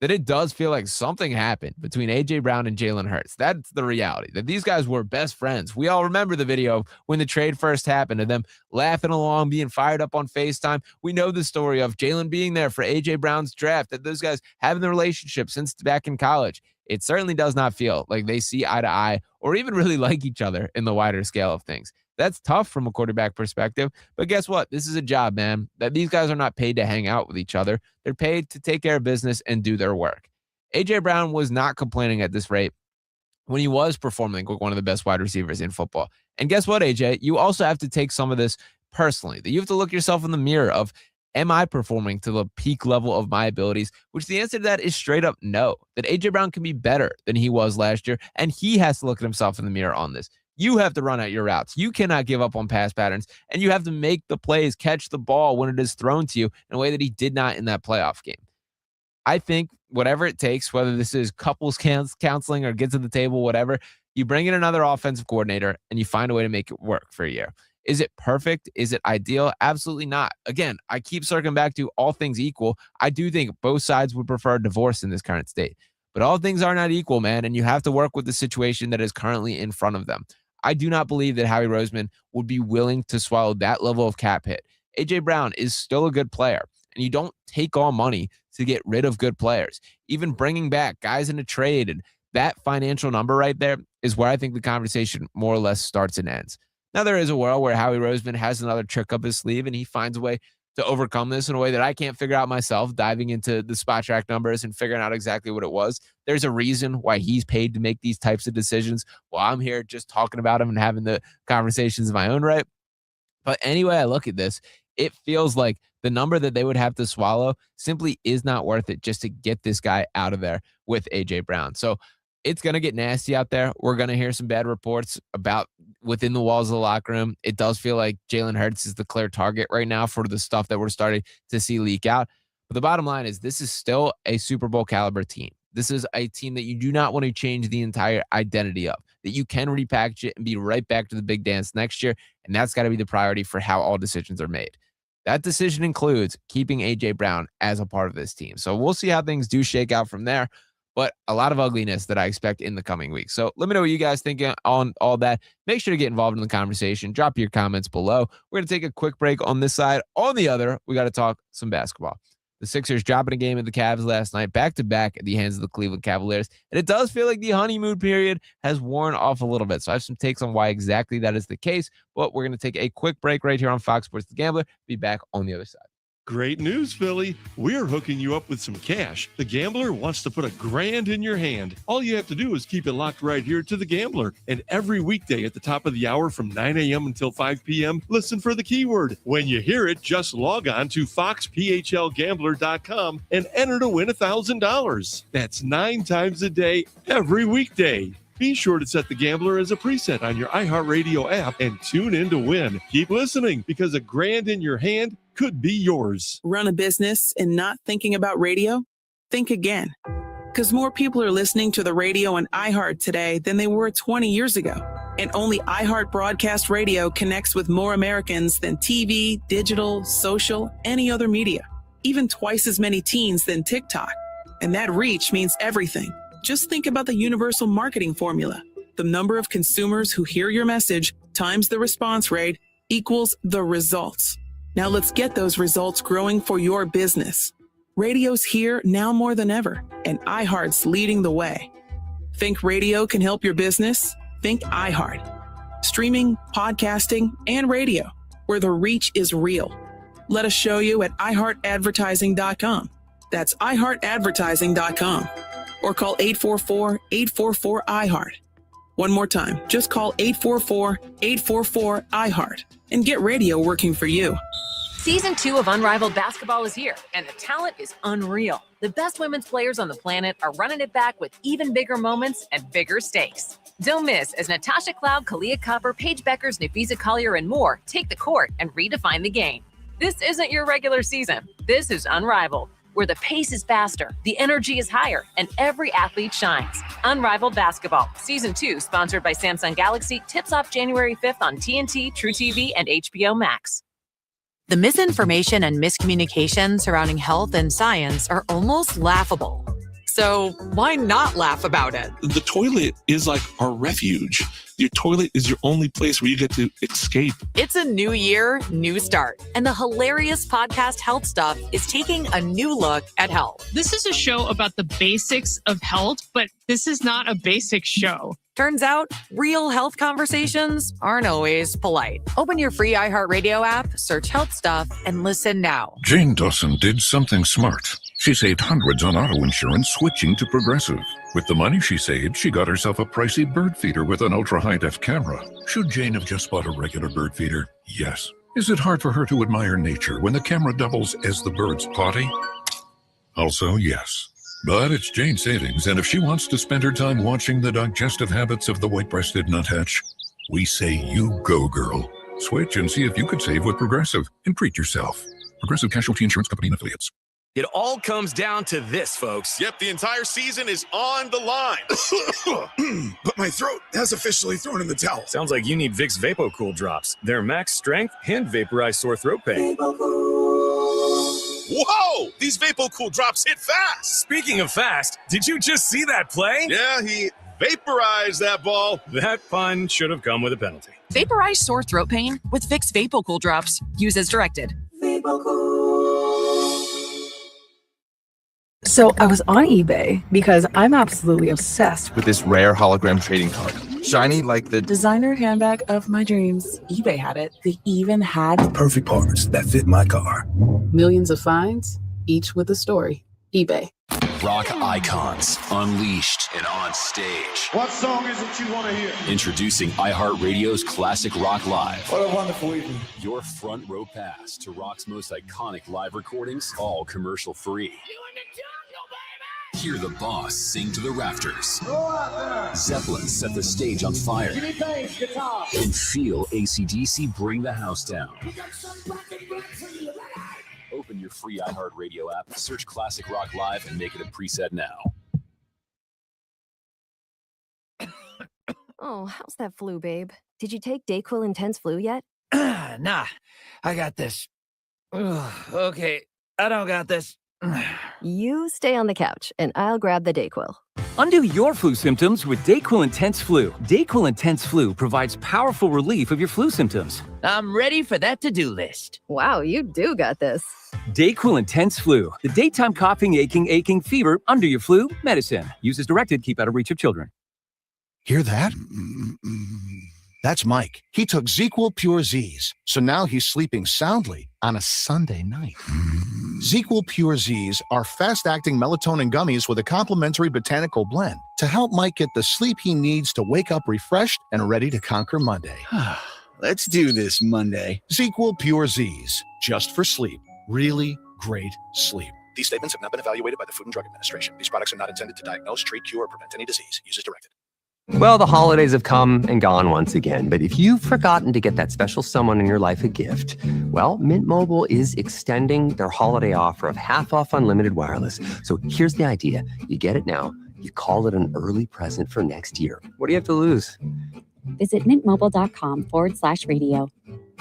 that it does feel like something happened between A.J. Brown and Jalen Hurts. That's the reality, that these guys were best friends. We all remember the video when the trade first happened of them laughing along, being fired up on FaceTime. We know the story of Jalen being there for A.J. Brown's draft, that those guys having the relationship since back in college. It certainly does not feel like they see eye to eye or even really like each other in the wider scale of things. That's tough from a quarterback perspective. But guess what? This is a job, man, that these guys are not paid to hang out with each other. They're paid to take care of business and do their work. A.J. Brown was not complaining at this rate when he was performing with one of the best wide receivers in football. And guess what, A.J.? You also have to take some of this personally. That you have to look yourself in the mirror of, am I performing to the peak level of my abilities? Which the answer to that is straight up no. That A.J. Brown can be better than he was last year, and he has to look at himself in the mirror on this. You have to run out your routes. You cannot give up on pass patterns, and you have to make the plays, catch the ball when it is thrown to you in a way that he did not in that playoff game. I think whatever it takes, whether this is couples counseling or get to the table, whatever, you bring in another offensive coordinator and you find a way to make it work for a year. Is it perfect? Is it ideal? Absolutely not. Again, I keep circling back to all things equal. I do think both sides would prefer a divorce in this current state. But all things are not equal, man, and you have to work with the situation that is currently in front of them. I do not believe that Howie Roseman would be willing to swallow that level of cap hit. A.J. Brown is still a good player, and you don't take all money to get rid of good players. Even bringing back guys in a trade, and that financial number right there is where I think the conversation more or less starts and ends. Now, there is a world where Howie Roseman has another trick up his sleeve, and he finds a way to overcome this in a way that I can't figure out myself, diving into the spot track numbers and figuring out exactly what it was. There's a reason why he's paid to make these types of decisions, while I'm here just talking about him and having the conversations of my own right. But anyway, I look at this, it feels like the number that they would have to swallow simply is not worth it just to get this guy out of there with A.J. Brown. So it's going to get nasty out there. We're going to hear some bad reports about within the walls of the locker room. It does feel like Jalen Hurts is the clear target right now for the stuff that we're starting to see leak out. But the bottom line is this is still a Super Bowl caliber team. This is a team that you do not want to change the entire identity of, that you can repackage it and be right back to the big dance next year. And that's got to be the priority for how all decisions are made. That decision includes keeping A.J. Brown as a part of this team. So we'll see how things do shake out from there. But a lot of ugliness that I expect in the coming weeks. So let me know what you guys think on all that. Make sure to get involved in the conversation. Drop your comments below. We're going to take a quick break on this side. On the other, we got to talk some basketball. The Sixers dropping a game at the Cavs last night, back-to-back at the hands of the Cleveland Cavaliers. And it does feel like the honeymoon period has worn off a little bit. So I have some takes on why exactly that is the case. But we're going to take a quick break right here on Fox Sports The Gambler. Be back on the other side. Great news, Philly. We're hooking you up with some cash. The Gambler wants to put $1,000 in your hand. All you have to do is keep it locked right here to The Gambler. And every weekday at the top of the hour from 9 a.m. until 5 p.m., listen for the keyword. When you hear it, just log on to foxphlgambler.com and enter to win $1,000. That's 9 times a day, every weekday. Be sure to set The Gambler as a preset on your iHeartRadio app and tune in to win. Keep listening because $1,000 in your hand could be yours. Run a business and not thinking about radio? Think again. Because more people are listening to the radio on iHeart today than they were 20 years ago. And only iHeart Broadcast Radio connects with more Americans than TV, digital, social, any other media. Even twice as many teens than TikTok. And that reach means everything. Just think about the universal marketing formula. The number of consumers who hear your message times the response rate equals the results. Now let's get those results growing for your business. Radio's here now more than ever, and iHeart's leading the way. Think radio can help your business? Think iHeart. Streaming, podcasting, and radio, where the reach is real. Let us show you at iHeartAdvertising.com. That's iHeartAdvertising.com. Or call 844-844-iHeart. One more time, just call 844-844-iHeart and get radio working for you. Season 2 of Unrivaled Basketball is here, and the talent is unreal. The best women's players on the planet are running it back with even bigger moments and bigger stakes. Don't miss as Natasha Cloud, Kalia Copper, Paige Beckers, Nafisa Collier, and more take the court and redefine the game. This isn't your regular season. This is Unrivaled, where the pace is faster, the energy is higher, and every athlete shines. Unrivaled Basketball, Season 2, sponsored by Samsung Galaxy, tips off January 5th on TNT, True TV, and HBO Max. The misinformation and miscommunication surrounding health and science are almost laughable. So why not laugh about it? The toilet is like our refuge. Your toilet is your only place where you get to escape. It's a new year, new start. And the hilarious podcast Health Stuff is taking a new look at health. This is a show about the basics of health, but this is not a basic show. Turns out, real health conversations aren't always polite. Open your free iHeartRadio app, search Health Stuff, and listen now. Jane Dawson did something smart. She saved hundreds on auto insurance switching to Progressive. With the money she saved, she got herself a pricey bird feeder with an ultra-high-def camera. Should Jane have just bought a regular bird feeder? Yes. Is it hard for her to admire nature when the camera doubles as the bird's potty? Also, yes. But it's Jane's savings, and if she wants to spend her time watching the digestive habits of the white-breasted nuthatch, we say you go, girl. Switch and see if you could save with Progressive and treat yourself. Progressive Casualty Insurance Company and Affiliates. It all comes down to this, folks. Yep, the entire season is on the line. But my throat has officially thrown in the towel. Sounds like you need Vicks VapoCool drops. They're max strength and vaporize sore throat pain. Whoa! These VapoCool drops hit fast. Speaking of fast, did you just see that play? Yeah, he vaporized that ball. That pun should have come with a penalty. Vaporize sore throat pain with Vicks VapoCool drops. Use as directed. So I was on eBay because I'm absolutely obsessed with this rare hologram trading card. Shiny like the designer handbag of my dreams. eBay had it. They even had perfect parts that fit my car. Millions of finds, each with a story. eBay. Rock icons unleashed and on stage. What song is it you want to hear? Introducing iHeartRadio's Classic Rock Live. What a wonderful evening. Your front row pass to rock's most iconic live recordings, all commercial free. Hear the boss sing to the rafters. Zeppelin set the stage on fire. Give me bass, guitar. And feel AC/DC bring the house down. Open your free iHeartRadio app, search Classic Rock Live, and make it a preset now. Oh, how's that flu, babe? Did you take Dayquil Intense Flu yet? Nah, I got this. Ugh, okay, I don't got this. You stay on the couch, and I'll grab the Dayquil. Undo your flu symptoms with Dayquil Intense Flu. Dayquil Intense Flu provides powerful relief of your flu symptoms. I'm ready for that to-do list. Wow, you do got this. Dayquil Intense Flu. The daytime coughing, aching, fever, under your flu, medicine. Use as directed, keep out of reach of children. Hear that? That's Mike. He took ZzzQuil Pure Z's, so now he's sleeping soundly on a Sunday night. ZzzQuil Pure Z's are fast-acting melatonin gummies with a complementary botanical blend to help Mike get the sleep he needs to wake up refreshed and ready to conquer Monday. Let's do this Monday. ZzzQuil Pure Z's, just for sleep. Really great sleep. These statements have not been evaluated by the Food and Drug Administration. These products are not intended to diagnose, treat, cure, or prevent any disease. Use as directed. Well, the holidays have come and gone once again, but if you've forgotten to get that special someone in your life a gift, well, Mint Mobile is extending their holiday offer of half off unlimited wireless. So here's the idea. You get it now. You call it an early present for next year. What do you have to lose? Visit mintmobile.com/radio.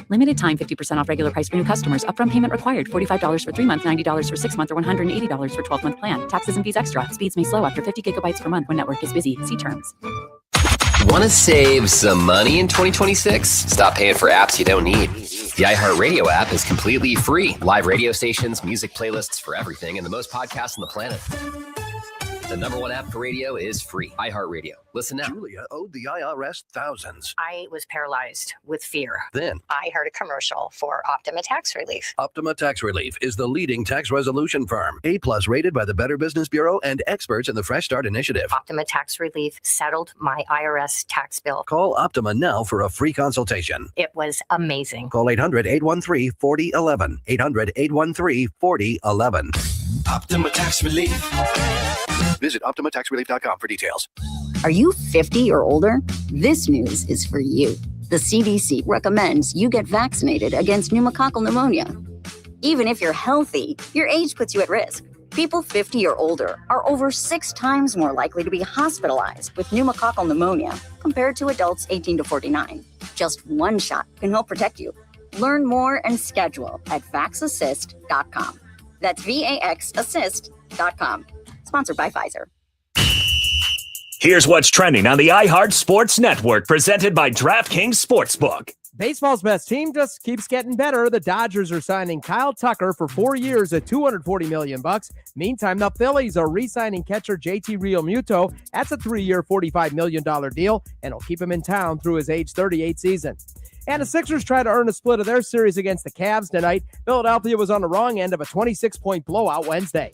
Limited time 50% off regular price for new customers. Upfront payment required. $45 for 3 months, $90 for 6 months, or $180 for 12-month plan. Taxes and fees extra. Speeds may slow after 50 gigabytes per month when network is busy. See terms. Want to save some money in 2026? Stop paying for apps you don't need. The iHeart Radio app is completely free. Live radio stations, music playlists for everything, and the most podcasts on the planet. The #1 app for radio is free. iHeart Radio. Listen now. Julia owed the IRS thousands. I was paralyzed with fear. Then I heard a commercial for Optima Tax Relief. Optima Tax Relief is the leading tax resolution firm. A+ rated by the Better Business Bureau and experts in the Fresh Start Initiative. Optima Tax Relief settled my IRS tax bill. Call Optima now for a free consultation. It was amazing. Call 800-813-4011. 800-813-4011. Optima Tax Relief. Visit OptimaTaxRelief.com for details. Are you 50 or older? This news is for you. The CDC recommends you get vaccinated against pneumococcal pneumonia. Even if you're healthy, your age puts you at risk. People 50 or older are over 6 times more likely to be hospitalized with pneumococcal pneumonia compared to adults 18 to 49. Just one shot can help protect you. Learn more and schedule at vaxassist.com. That's VAXassist.com. Sponsored by Pfizer. Here's what's trending on the iHeart Sports Network, presented by DraftKings Sportsbook. Baseball's best team just keeps getting better. The Dodgers are signing Kyle Tucker for 4 years at $240 million. Meantime, the Phillies are re-signing catcher JT Realmuto. That's a 3-year, $45 million deal, and will keep him in town through his age 38 season. And the Sixers try to earn a split of their series against the Cavs tonight. Philadelphia was on the wrong end of a 26-point blowout Wednesday.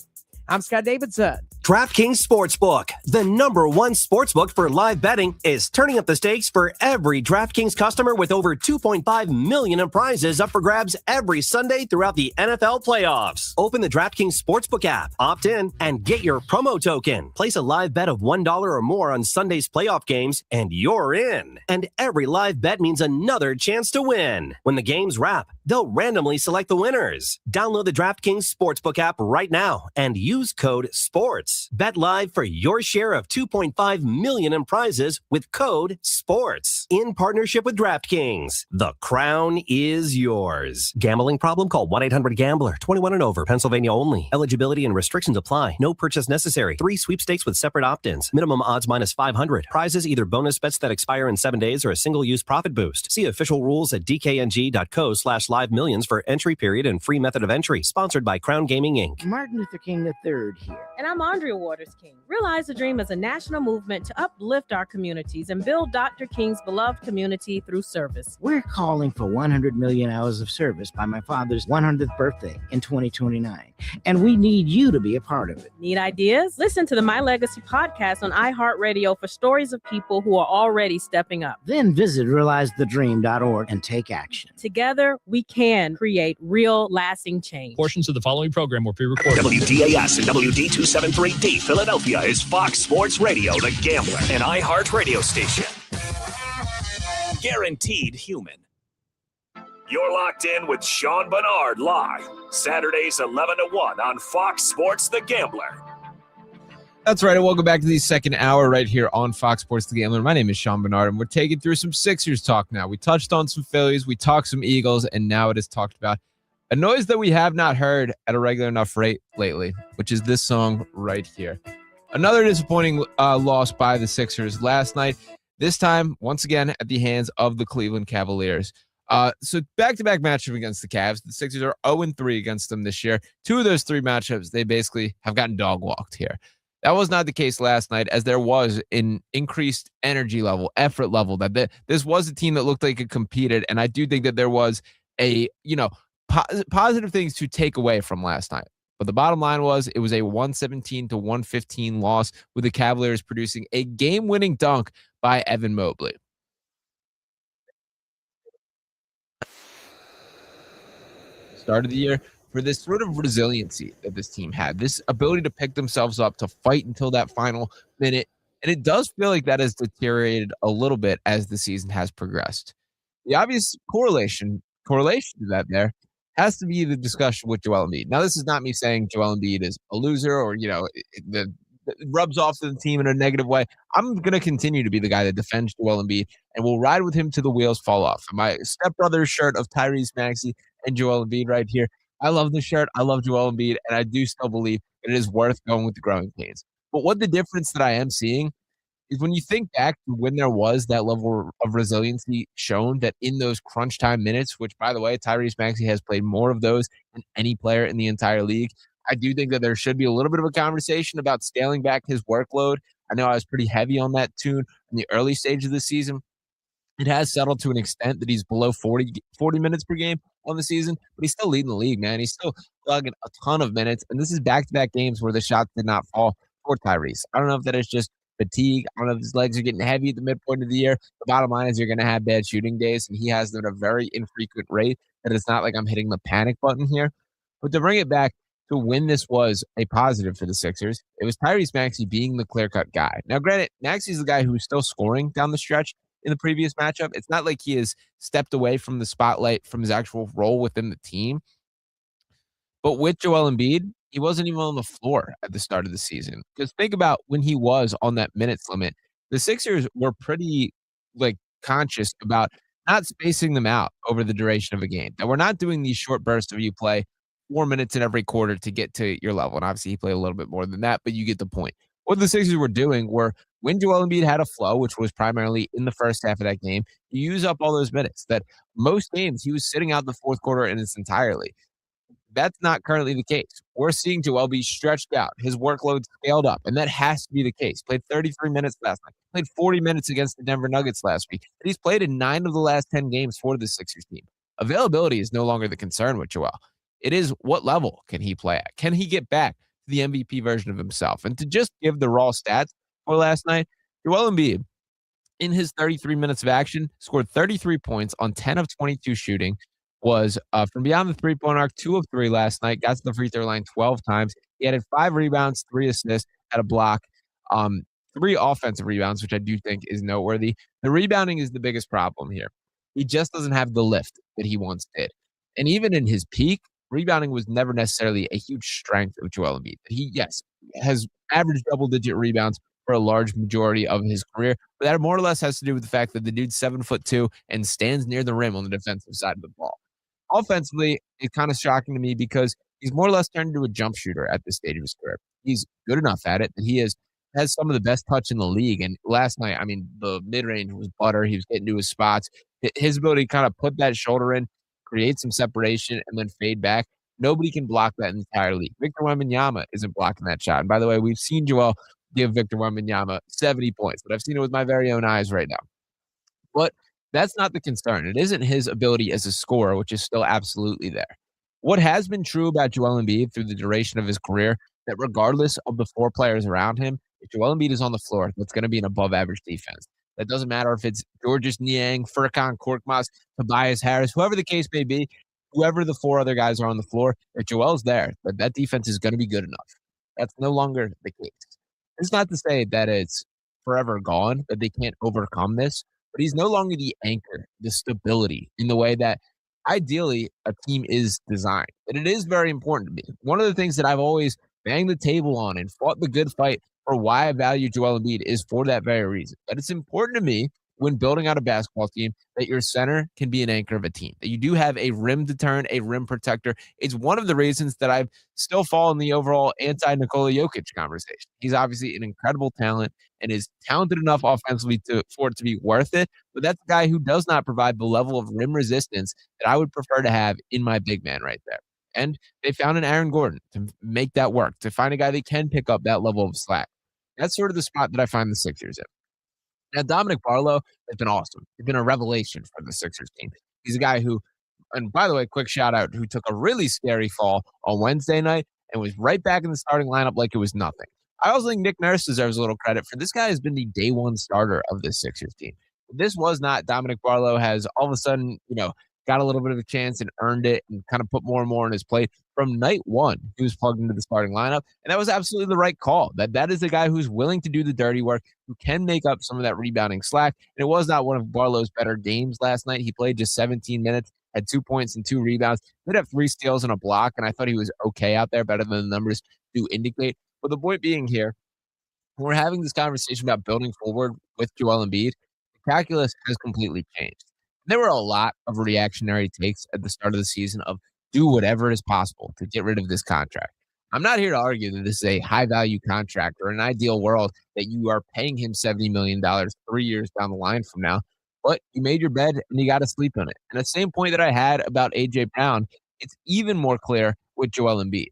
I'm Scott Davidson. DraftKings Sportsbook, the #1 sportsbook for live betting, is turning up the stakes for every DraftKings customer with over $2.5 million in prizes up for grabs every Sunday throughout the NFL playoffs. Open the DraftKings Sportsbook app, opt in, and get your promo token. Place a live bet of $1 or more on Sunday's playoff games, and you're in. And every live bet means another chance to win. When the games wrap, they'll randomly select the winners. Download the DraftKings Sportsbook app right now and use code SPORTS. Bet live for your share of $2.5 million in prizes with code SPORTS. In partnership with DraftKings, the crown is yours. Gambling problem? Call 1-800-GAMBLER. 21 and over. Pennsylvania only. Eligibility and restrictions apply. No purchase necessary. 3 sweepstakes with separate opt-ins. Minimum odds minus 500. Prizes either bonus bets that expire in 7 days or a single-use profit boost. See official rules at dkng.co/live millions for entry period and free method of entry. Sponsored by Crown Gaming, Inc. Martin Luther King III here. And I'm Andrea Waters King. Realize the Dream is a national movement to uplift our communities and build Dr. King's beloved community through service. We're calling for 100 million hours of service by my father's 100th birthday in 2029. And we need you to be a part of it. Need ideas? Listen to the My Legacy podcast on iHeartRadio for stories of people who are already stepping up. Then visit realizethedream.org and take action. Together, we can create real, lasting change. Portions of the following program were pre-recorded. WDAS and WD273D Philadelphia is Fox Sports Radio, The Gambler, an iHeart radio station. Guaranteed human. You're locked in with Sean Barnard live, Saturdays 11 to 1 on Fox Sports The Gambler. That's right, and welcome back to the second hour right here on Fox Sports The Gambler. My name is Sean Barnard, and we're taking through some Sixers talk now. We touched on some Phillies, we talked some Eagles, and now it is talked about a noise that we have not heard at a regular enough rate lately, which is this song right here. Another disappointing loss by the Sixers last night, this time, once again, at the hands of the Cleveland Cavaliers. So back-to-back matchup against the Cavs. The Sixers are 0-3 against them this year. 2 of those 3 matchups, they basically have gotten dog-walked here. That was not the case last night, as there was an increased energy level, effort level, that this was a team that looked like it competed, and I do think that there was a, positive things to take away from last night. But the bottom line was it was a 117-115 loss with the Cavaliers producing a game-winning dunk by Evan Mobley. Start of the year for this sort of resiliency that this team had, this ability to pick themselves up, to fight until that final minute. And it does feel like that has deteriorated a little bit as the season has progressed. The obvious correlation to that there has to be the discussion with Joel Embiid. Now, this is not me saying Joel Embiid is a loser or, it rubs off to the team in a negative way. I'm going to continue to be the guy that defends Joel Embiid and will ride with him till the wheels fall off. My stepbrother's shirt of Tyrese Maxey and Joel Embiid right here. I love the shirt. I love Joel Embiid, and I do still believe that it is worth going with the growing pains. But what the difference that I am seeing is when you think back to when there was that level of resiliency shown, that in those crunch time minutes, which, by the way, Tyrese Maxey has played more of those than any player in the entire league, I do think that there should be a little bit of a conversation about scaling back his workload. I know I was pretty heavy on that tune in the early stage of the season. It has settled to an extent that he's below 40 minutes per game on the season, but he's still leading the league, man. He's still plugging a ton of minutes, and this is back-to-back games where the shots did not fall for Tyrese. I don't know if that is just fatigue. I don't know if his legs are getting heavy at the midpoint of the year. The bottom line is you're going to have bad shooting days, and he has them at a very infrequent rate, that it's not like I'm hitting the panic button here. But to bring it back to when this was a positive for the Sixers, it was Tyrese Maxey being the clear-cut guy. Now, granted, Maxey's the guy who was still scoring down the stretch in the previous matchup. It's not like he has stepped away from the spotlight from his actual role within the team. But with Joel Embiid, he wasn't even on the floor at the start of the season. Because think about when he was on that minutes limit, the Sixers were pretty conscious about not spacing them out over the duration of a game. That we're not doing these short bursts of you play 4 minutes in every quarter to get to your level. And obviously he played a little bit more than that, but you get the point. What the Sixers were doing were, when Joel Embiid had a flow, which was primarily in the first half of that game, you use up all those minutes. That most games he was sitting out the fourth quarter in its entirely. That's not currently the case. We're seeing Joel be stretched out, his workload scaled up, and that has to be the case. Played 33 minutes last night. Played 40 minutes against the Denver Nuggets last week. And he's played in 9 of the last 10 games for the Sixers team. Availability is no longer the concern with Joel. It is, what level can he play at? Can he get back to the MVP version of himself? And to just give the raw stats for last night, Joel Embiid, in his 33 minutes of action, scored 33 points on 10 of 22 shooting, was from beyond the three-point arc, 2 of 3 last night, got to the free throw line 12 times. He added 5 rebounds, 3 assists, had a block, 3 offensive rebounds, which I do think is noteworthy. The rebounding is the biggest problem here. He just doesn't have the lift that he once did. And even in his peak, rebounding was never necessarily a huge strength of Joel Embiid. He, yes, has averaged double-digit rebounds for a large majority of his career, but that more or less has to do with the fact that the dude's 7'2" and stands near the rim on the defensive side of the ball. Offensively, it's kind of shocking to me because he's more or less turned into a jump shooter at this stage of his career. He's good enough at it that he has some of the best touch in the league. And last night, I mean, the mid-range was butter. He was getting to his spots. His ability to kind of put that shoulder in, create some separation, and then fade back. Nobody can block that entirely. Victor Wembanyama isn't blocking that shot. And by the way, we've seen Joel give Victor Wembanyama 70 points, but I've seen it with my very own eyes right now. But that's not the concern. It isn't his ability as a scorer, which is still absolutely there. What has been true about Joel Embiid through the duration of his career, that regardless of the 4 players around him, if Joel Embiid is on the floor, that's going to be an above-average defense. That doesn't matter if it's Georges Niang, Furkan Korkmaz, Tobias Harris, whoever the case may be, whoever the 4 other guys are on the floor, if Joel's there, that defense is going to be good enough. That's no longer the case. It's not to say that it's forever gone, that they can't overcome this, but he's no longer the anchor, the stability in the way that ideally a team is designed. And it is very important to me. One of the things that I've always banged the table on and fought the good fight for why I value Joel Embiid is for that very reason. That it's important to me when building out a basketball team that your center can be an anchor of a team, that you do have a rim deterrent, a rim protector. It's one of the reasons that I've still fallen the overall anti-Nikola Jokic conversation. He's obviously an incredible talent and is talented enough offensively for it to be worth it, but that's a guy who does not provide the level of rim resistance that I would prefer to have in my big man right there. And they found an Aaron Gordon to make that work, to find a guy that can pick up that level of slack. That's sort of the spot that I find the Sixers in. Now, Dominic Barlow has been awesome. He's been a revelation for the Sixers team. He's a guy who and by the way, quick shout out, who took a really scary fall on Wednesday night and was right back in the starting lineup like it was nothing. I also think Nick Nurse deserves a little credit for this guy has been the day one starter of this Sixers team. This was not Dominic Barlow has all of a sudden, got a little bit of a chance and earned it and kind of put more and more on his plate. From night one, he was plugged into the starting lineup, and that was absolutely the right call. That is a guy who's willing to do the dirty work, who can make up some of that rebounding slack, and it was not one of Barlow's better games last night. He played just 17 minutes, had 2 points and 2 rebounds, did have 3 steals and a block, and I thought he was okay out there, better than the numbers do indicate. But the point being here, when we're having this conversation about building forward with Joel Embiid, the calculus has completely changed. There were a lot of reactionary takes at the start of the season of do whatever is possible to get rid of this contract. I'm not here to argue that this is a high-value contract or an ideal world that you are paying him $70 million 3 years down the line from now, but you made your bed and you got to sleep on it. And the same point that I had about A.J. Brown, it's even more clear with Joel Embiid.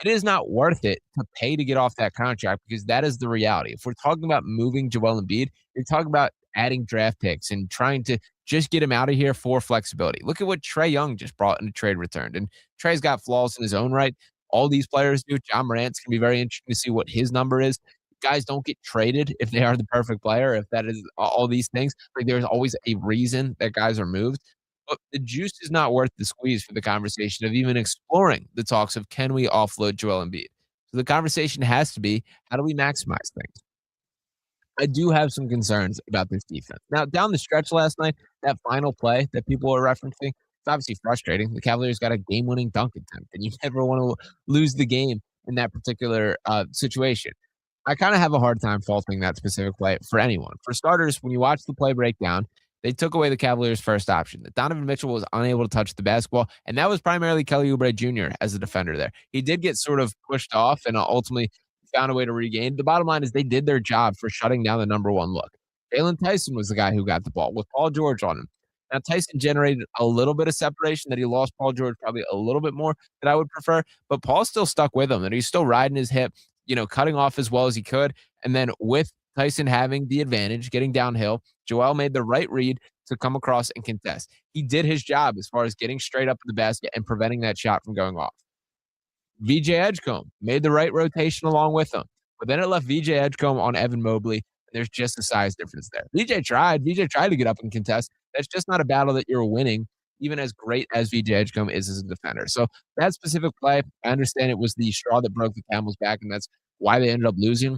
It is not worth it to pay to get off that contract because that is the reality. If we're talking about moving Joel Embiid, you're talking about adding draft picks and trying to just get him out of here for flexibility. Look at what Trae Young just brought in a trade returned. And Trae's got flaws in his own right. All these players do. John Morant's going to be very interesting to see what his number is. Guys don't get traded if they are the perfect player, if that is all these things. Like there's always a reason that guys are moved. But the juice is not worth the squeeze for the conversation of even exploring the talks of can we offload Joel Embiid. So the conversation has to be, how do we maximize things? I do have some concerns about this defense. Now, down the stretch last night, that final play that people are referencing, it's obviously frustrating. The Cavaliers got a game-winning dunk attempt, and you never want to lose the game in that particular situation. I kind of have a hard time faulting that specific play for anyone. For starters, when you watch the play breakdown, they took away the Cavaliers' first option. Donovan Mitchell was unable to touch the basketball, and that was primarily Kelly Oubre Jr. as a defender there. He did get sort of pushed off and ultimately found a way to regain. The bottom line is they did their job for shutting down the number one look. Jalen Tyson was the guy who got the ball with Paul George on him. Now, Tyson generated a little bit of separation that he lost Paul George probably a little bit more than I would prefer, but Paul still stuck with him, and he's still riding his hip, cutting off as well as he could. And then with Tyson having the advantage, getting downhill, Joel made the right read to come across and contest. He did his job as far as getting straight up to the basket and preventing that shot from going off. VJ Edgecombe made the right rotation along with him, but then it left VJ Edgecombe on Evan Mobley. There's just a size difference there. VJ tried to get up and contest. That's just not a battle that you're winning, even as great as VJ Edgecombe is as a defender. So that specific play, I understand it was the straw that broke the camel's back, and that's why they ended up losing.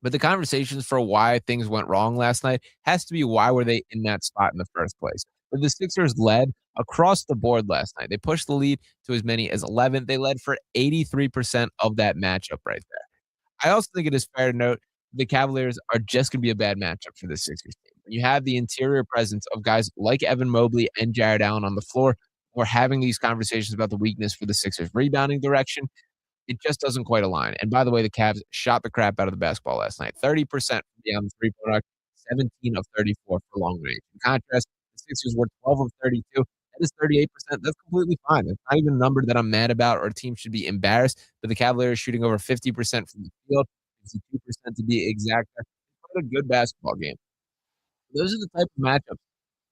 But the conversations for why things went wrong last night has to be why were they in that spot in the first place. But the Sixers led across the board last night. They pushed the lead to as many as 11. They led for 83% of that matchup right there. I also think it is fair to note the Cavaliers are just going to be a bad matchup for the Sixers team. When you have the interior presence of guys like Evan Mobley and Jared Allen on the floor, we're having these conversations about the weakness for the Sixers rebounding direction. It just doesn't quite align. And by the way, the Cavs shot the crap out of the basketball last night. 30% beyond the three-point arc, 17 of 34 for long range. In contrast, the Sixers were 12 of 32. That is 38%. That's completely fine. It's not even a number that I'm mad about or a team should be embarrassed. But the Cavaliers shooting over 50% from the field, 52% to be exact. What a good basketball game. Those are the type of matchups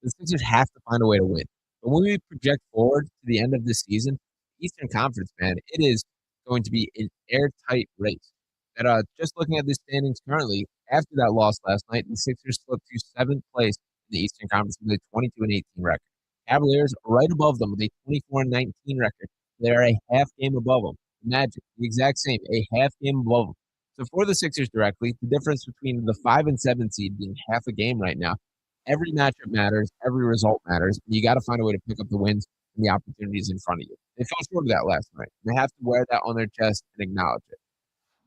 the Sixers have to find a way to win. But when we project forward to the end of this season, Eastern Conference, man, it is going to be an airtight race. That just looking at the standings currently, after that loss last night, the Sixers slipped to 7th place in the Eastern Conference with a 22-18 record. Cavaliers right above them with a 24-19 record. They're a half game above them. Magic, the exact same, a half game above them. So for the Sixers directly, the difference between the 5 and 7 seed being half a game right now, every matchup matters, every result matters, and you got to find a way to pick up the wins and the opportunities in front of you. They fell short of that last night. They have to wear that on their chest and acknowledge it.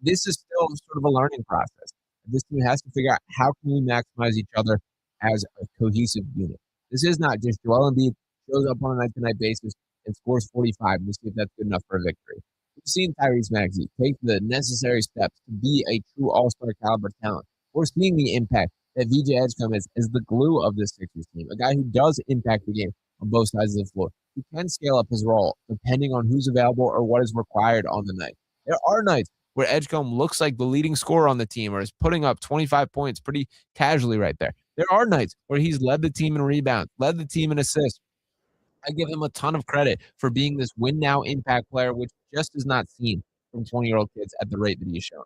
This is still sort of a learning process. This team has to figure out how can we maximize each other as a cohesive unit. This is not just Joel Embiid shows up on a night-to-night basis and scores 45 and see if that's good enough for a victory. We've seen Tyrese Maxey take the necessary steps to be a true all-star caliber talent. We're seeing the impact that VJ Edgecombe is the glue of this Sixers team, a guy who does impact the game on both sides of the floor. He can scale up his role depending on who's available or what is required on the night. There are nights where Edgecombe looks like the leading scorer on the team or is putting up 25 points pretty casually right there. There are nights where he's led the team in rebounds, led the team in assists, I give him a ton of credit for being this win-now impact player, which just is not seen from 20-year-old kids at the rate that he's shown.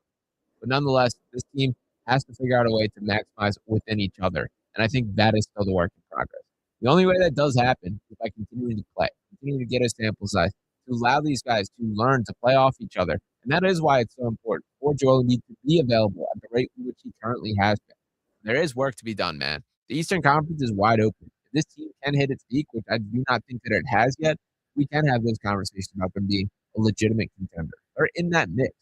But nonetheless, this team has to figure out a way to maximize within each other. And I think that is still the work in progress. The only way that does happen is by continuing to play, continuing to get a sample size, to allow these guys to learn to play off each other. And that is why it's so important for Joel Embiid to be available at the rate in which he currently has been. There is work to be done, man. The Eastern Conference is wide open. If this team can hit its peak, which I do not think that it has yet, we can have those conversations about them being a legitimate contender. They're in that mix.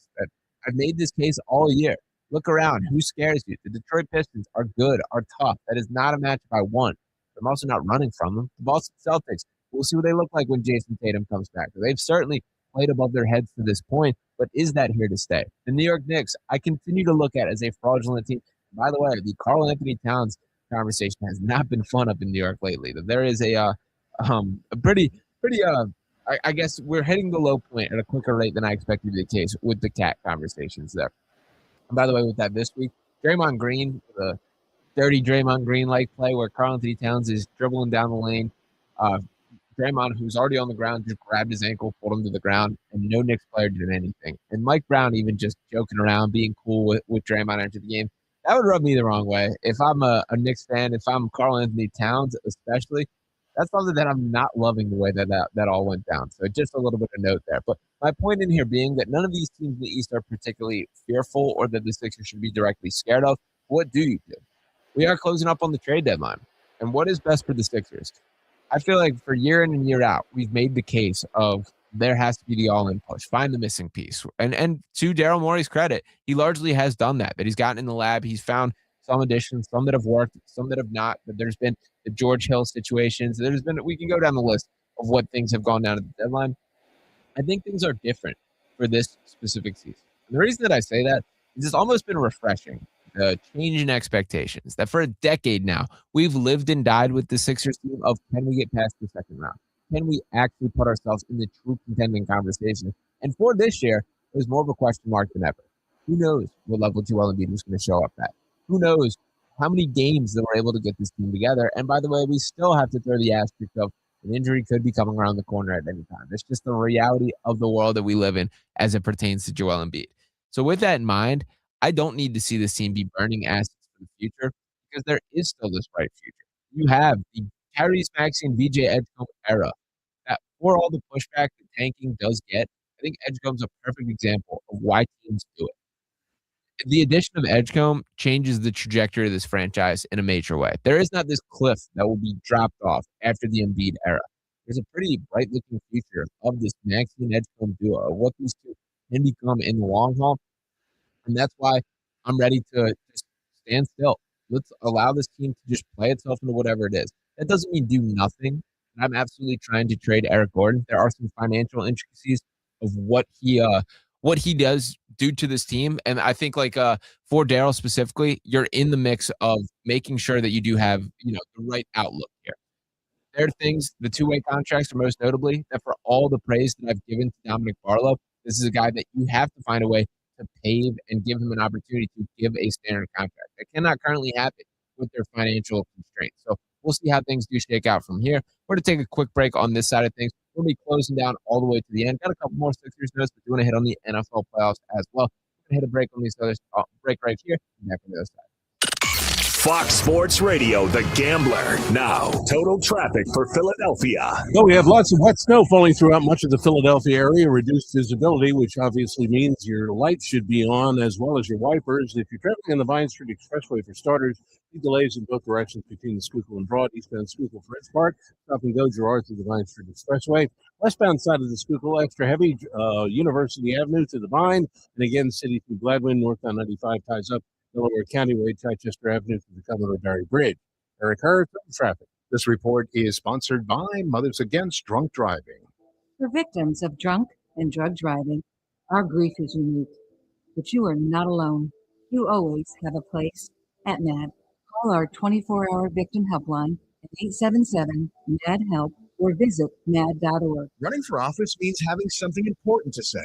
I've made this case all year. Look around. Who scares you? The Detroit Pistons are good, are tough. That is not a match by one. I'm also not running from them. The Boston Celtics, we'll see what they look like when Jason Tatum comes back. They've certainly played above their heads to this point, but is that here to stay? The New York Knicks, I continue to look at as a fraudulent team. By the way, the Karl Anthony Towns conversation has not been fun up in New York lately. There is a pretty I guess we're hitting the low point at a quicker rate than I expected to be the case with the cat conversations there. And by the way, with that this week, Draymond Green, the dirty Draymond Green-like play where Karl Anthony Towns is dribbling down the lane. Draymond, who's already on the ground, just grabbed his ankle, pulled him to the ground, and no Knicks player did anything. And Mike Brown even just joking around, being cool with Draymond after the game. That would rub me the wrong way. If I'm a Knicks fan, if I'm Karl Anthony Towns especially, that's something that I'm not loving the way that all went down. So just a little bit of note there. But my point in here being that none of these teams in the East are particularly fearful or that the Sixers should be directly scared of. What do you do? We are closing up on the trade deadline. And what is best for the Sixers? I feel like for year in and year out, we've made the case of there has to be the all-in push. Find the missing piece. And to Daryl Morey's credit, he largely has done that. But he's gotten in the lab. He's found some additions, some that have worked, some that have not. But there's been the George Hill situations. We can go down the list of what things have gone down at the deadline. I think things are different for this specific season. And the reason that I say that is it's almost been refreshing. The change in expectations that for a decade now, we've lived and died with the Sixers team of can we get past the second round? Can we actually put ourselves in the true contending conversation? And for this year, it was more of a question mark than ever. Who knows what level Joel Embiid was going to show up at? Who knows how many games that we're able to get this team together? And by the way, we still have to throw the asterisk of an injury could be coming around the corner at any time. It's just the reality of the world that we live in as it pertains to Joel Embiid. So with that in mind, I don't need to see this team be burning assets for the future because there is still this bright future. You have the Tyrese Maxey and VJ Edgecombe era that for all the pushback that tanking does get, I think Edgecombe's a perfect example of why teams do it. The addition of Edgecombe changes the trajectory of this franchise in a major way. There is not this cliff that will be dropped off after the Embiid era. There's a pretty bright-looking future of this Maxey and Edgecombe duo, of what these two can become in the long haul. And that's why I'm ready to just stand still. Let's allow this team to just play itself into whatever it is. That doesn't mean do nothing. I'm absolutely trying to trade Eric Gordon. There are some financial intricacies of what he does do to this team. And I think for Daryl specifically, you're in the mix of making sure that you do have, the right outlook here. There are things, the two-way contracts are most notably, that for all the praise that I've given to Dominic Barlow, this is a guy that you have to find a way to pave and give him an opportunity to give a standard contract. That cannot currently happen with their financial constraints. So we'll see how things do shake out from here. We're going to take a quick break on this side of things. We'll be closing down all the way to the end. Got a couple more Sixers notes, but do want to hit on the NFL playoffs as well. We're going to hit a break on these others. Break right here. And back on the other side. Fox Sports Radio, The Gambler. Now, total traffic for Philadelphia. Well, we have lots of wet snow falling throughout much of the Philadelphia area, reduced visibility, which obviously means your lights should be on as well as your wipers. If you're traveling on the Vine Street Expressway, for starters, delays in both directions between the Schuylkill and Broad, eastbound Schuylkill for its part. Stop and go Girard to the Vine Street Expressway. Westbound side of the Schuylkill, extra heavy, University Avenue to the Vine. And again, City through Gladwin, northbound 95 ties up Delaware County Way, Chichester Avenue to the Commodore Barry Bridge. Eric Hurd, traffic. This report is sponsored by Mothers Against Drunk Driving. For victims of drunk and drug driving, our grief is unique, but you are not alone. You always have a place at MAD. Call our 24-hour victim helpline at 877-MAD-HELP or visit mad.org. Running for office means having something important to say.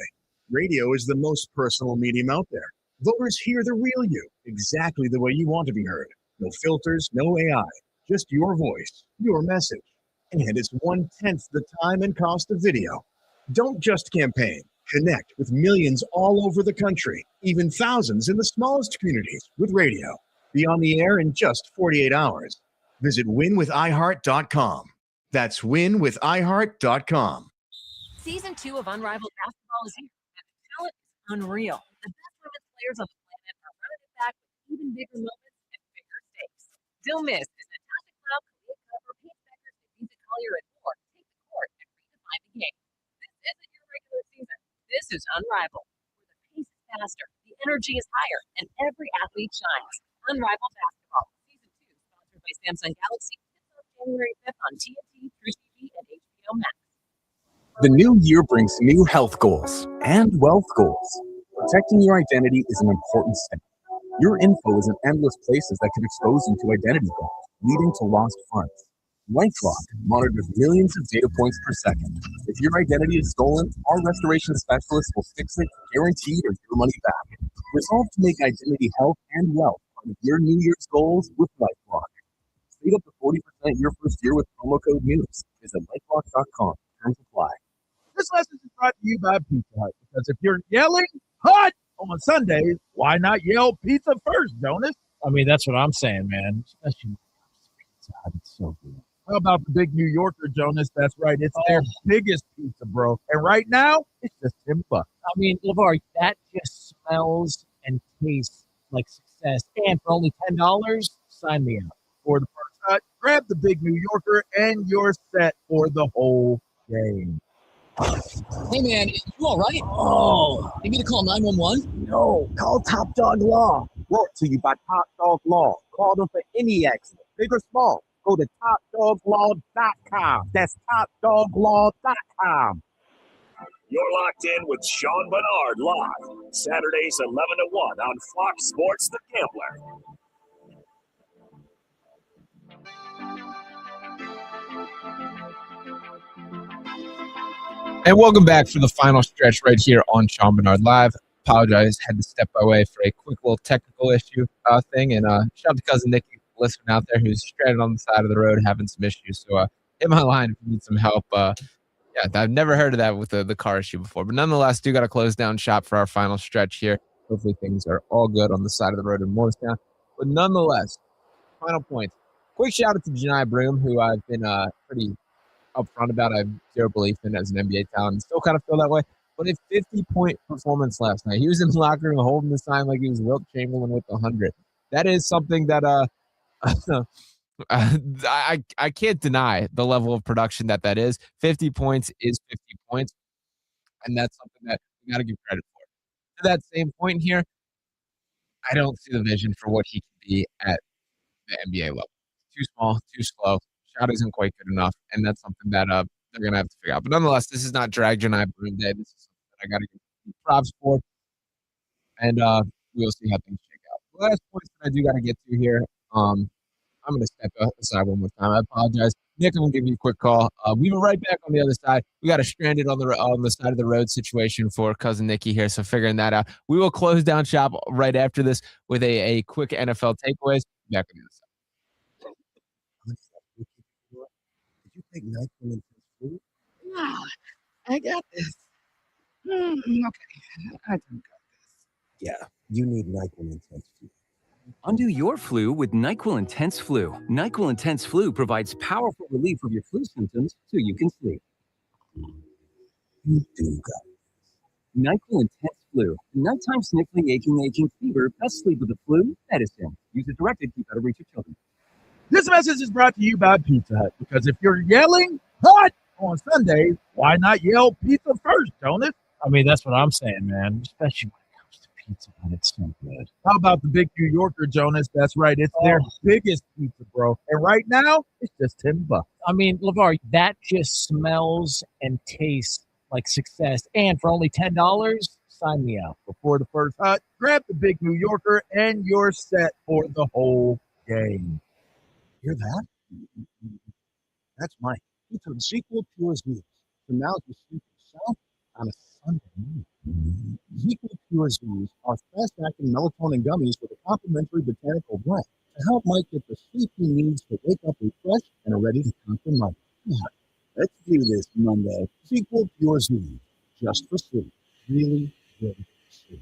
Radio is the most personal medium out there. Voters hear the real you, exactly the way you want to be heard. No filters, no AI, just your voice, your message. And it's 1/10 the time and cost of video. Don't just campaign. Connect with millions all over the country, even thousands in the smallest communities with radio. Be on the air in just 48 hours. Visit winwithiheart.com. That's winwithiheart.com. Season 2 of Unrivaled Basketball is here, and the talent is unreal. The best women's players on the planet are running it back with even bigger moments and bigger stakes. Don't miss as Natasha Cloud, Kalia Cover, Paige Beckers, Lisa Collier, and more take the court and redefine the game. This isn't your regular season. This is Unrivaled, where the pace is faster, the energy is higher, and every athlete shines. Unrivaled Basketball, Season 2, sponsored by Samsung Galaxy, kicks off January 5th on TNT, True TV, and HBO Max. The new year brings new health goals and wealth goals. Protecting your identity is an important step. Your info is in endless places that can expose you to identity theft, leading to lost funds. LifeLock monitors millions of data points per second. If your identity is stolen, our restoration specialists will fix it, guaranteed, or your money back. Resolve to make identity health and wealth part of your New Year's goals with LifeLock. Save up to 40% your first year with promo code NEWS. Visit LifeLock.com. Terms apply. This lesson is brought to you by Pizza Hut, because if you're yelling hot on Sundays, why not yell pizza first, Jonas? I mean, that's what I'm saying, man. Especially when it comes to Pizza Hut, it's so good. How about the big New Yorker, Jonas? That's right. It's their biggest pizza, bro. And right now, it's just $10. I mean, LeVar, that just smells and tastes like success. And for only $10, sign me up. For the first hut, grab the big New Yorker and you're set for the whole game. Hey, man, you all right? Oh, you need to call 911? No, call Top Dog Law. Brought to you by Top Dog Law. Call them for any accident, big or small. Go to TopDogLaw.com. That's TopDogLaw.com. You're locked in with Sean Barnard live, Saturdays 11 to 1 on Fox Sports The Gambler. And welcome back for the final stretch right here on Sean Barnard Live. Apologize, had to step away for a quick little technical issue thing. And shout out to cousin Nikki, listening out there, who's stranded on the side of the road having some issues. So hit my line if you need some help. Yeah, I've never heard of that with the car issue before. But nonetheless, do got to close down shop for our final stretch here. Hopefully things are all good on the side of the road in Morristown. But nonetheless, final points. Quick shout out to Janai Broom, who I've been pretty upfront about. I have zero belief in as an NBA talent and still kind of feel that way. But a 50-point performance last night. He was in the locker room holding the sign like he was Wilt Chamberlain with 100. That is something that I can't deny the level of production that is. 50 points is 50 points, and that's something that we got to give credit for. To that same point here, I don't see the vision for what he can be at the NBA level. Too small, too slow. Shot isn't quite good enough, and that's something that they're going to have to figure out. But nonetheless, this is not Drag Janai Broom Day. This is something that I got to give props for, and we'll see how things shake out. The last point that I do got to get to here, I'm going to step aside one more time. I apologize. Nick, I'm going to give you a quick call. We were right back on the other side. We got a stranded on the side of the road situation for cousin Nikki here, so figuring that out. We will close down shop right after this with a quick NFL takeaways. Back on the other side. Did you take NyQuil into food? Nah, I got this. Okay, I don't got this. Yeah, you need NyQuil Intense Food. Undo your flu with NyQuil Intense Flu. NyQuil Intense Flu provides powerful relief of your flu symptoms so you can sleep. You do got it. NyQuil Intense Flu. Nighttime sniffling, aching fever. Best sleep with the flu medicine. Use it directed. Keep out of reach of children. This message is brought to you by Pizza Hut, because if you're yelling hot on Sundays, why not yell pizza first, Jonas? I mean, that's what I'm saying, man. Especially when it comes to Pizza Hut, it's so good. How about the big New Yorker, Jonas? That's right. It's their biggest pizza, bro. And right now, it's just $10. I mean, LeVar, that just smells and tastes like success. And for only $10, sign me up. Before the first hut, grab the big New Yorker and you're set for the whole game. Hear that? That's Mike. He took ZQL Pure Z's, so now he's sleeping sound on a Sunday night. ZQL Pure Z's are fast-acting melatonin gummies with a complementary botanical blend to help Mike get the sleep he needs to wake up refreshed and ready to conquer Monday. Let's do this Monday. Sequel Pure Z. Just for sleep. Really, really sleep.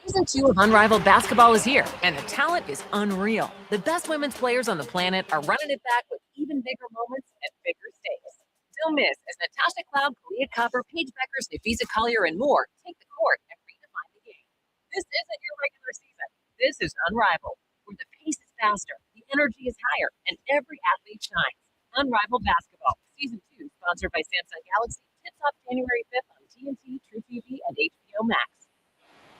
Season 2 of Unrivaled Basketball is here, and the talent is unreal. The best women's players on the planet are running it back with even bigger moments and bigger stakes. Don't miss as Natasha Cloud, Kalia Copper, Paige Beckers, Nafisa Collier, and more take the court and redefine the game. This isn't your regular season. This is Unrivaled, where the pace is faster, the energy is higher, and every athlete shines. Unrivaled Basketball, Season 2, sponsored by Samsung Galaxy, tips off January 5th on TNT, True TV, and HBO Max.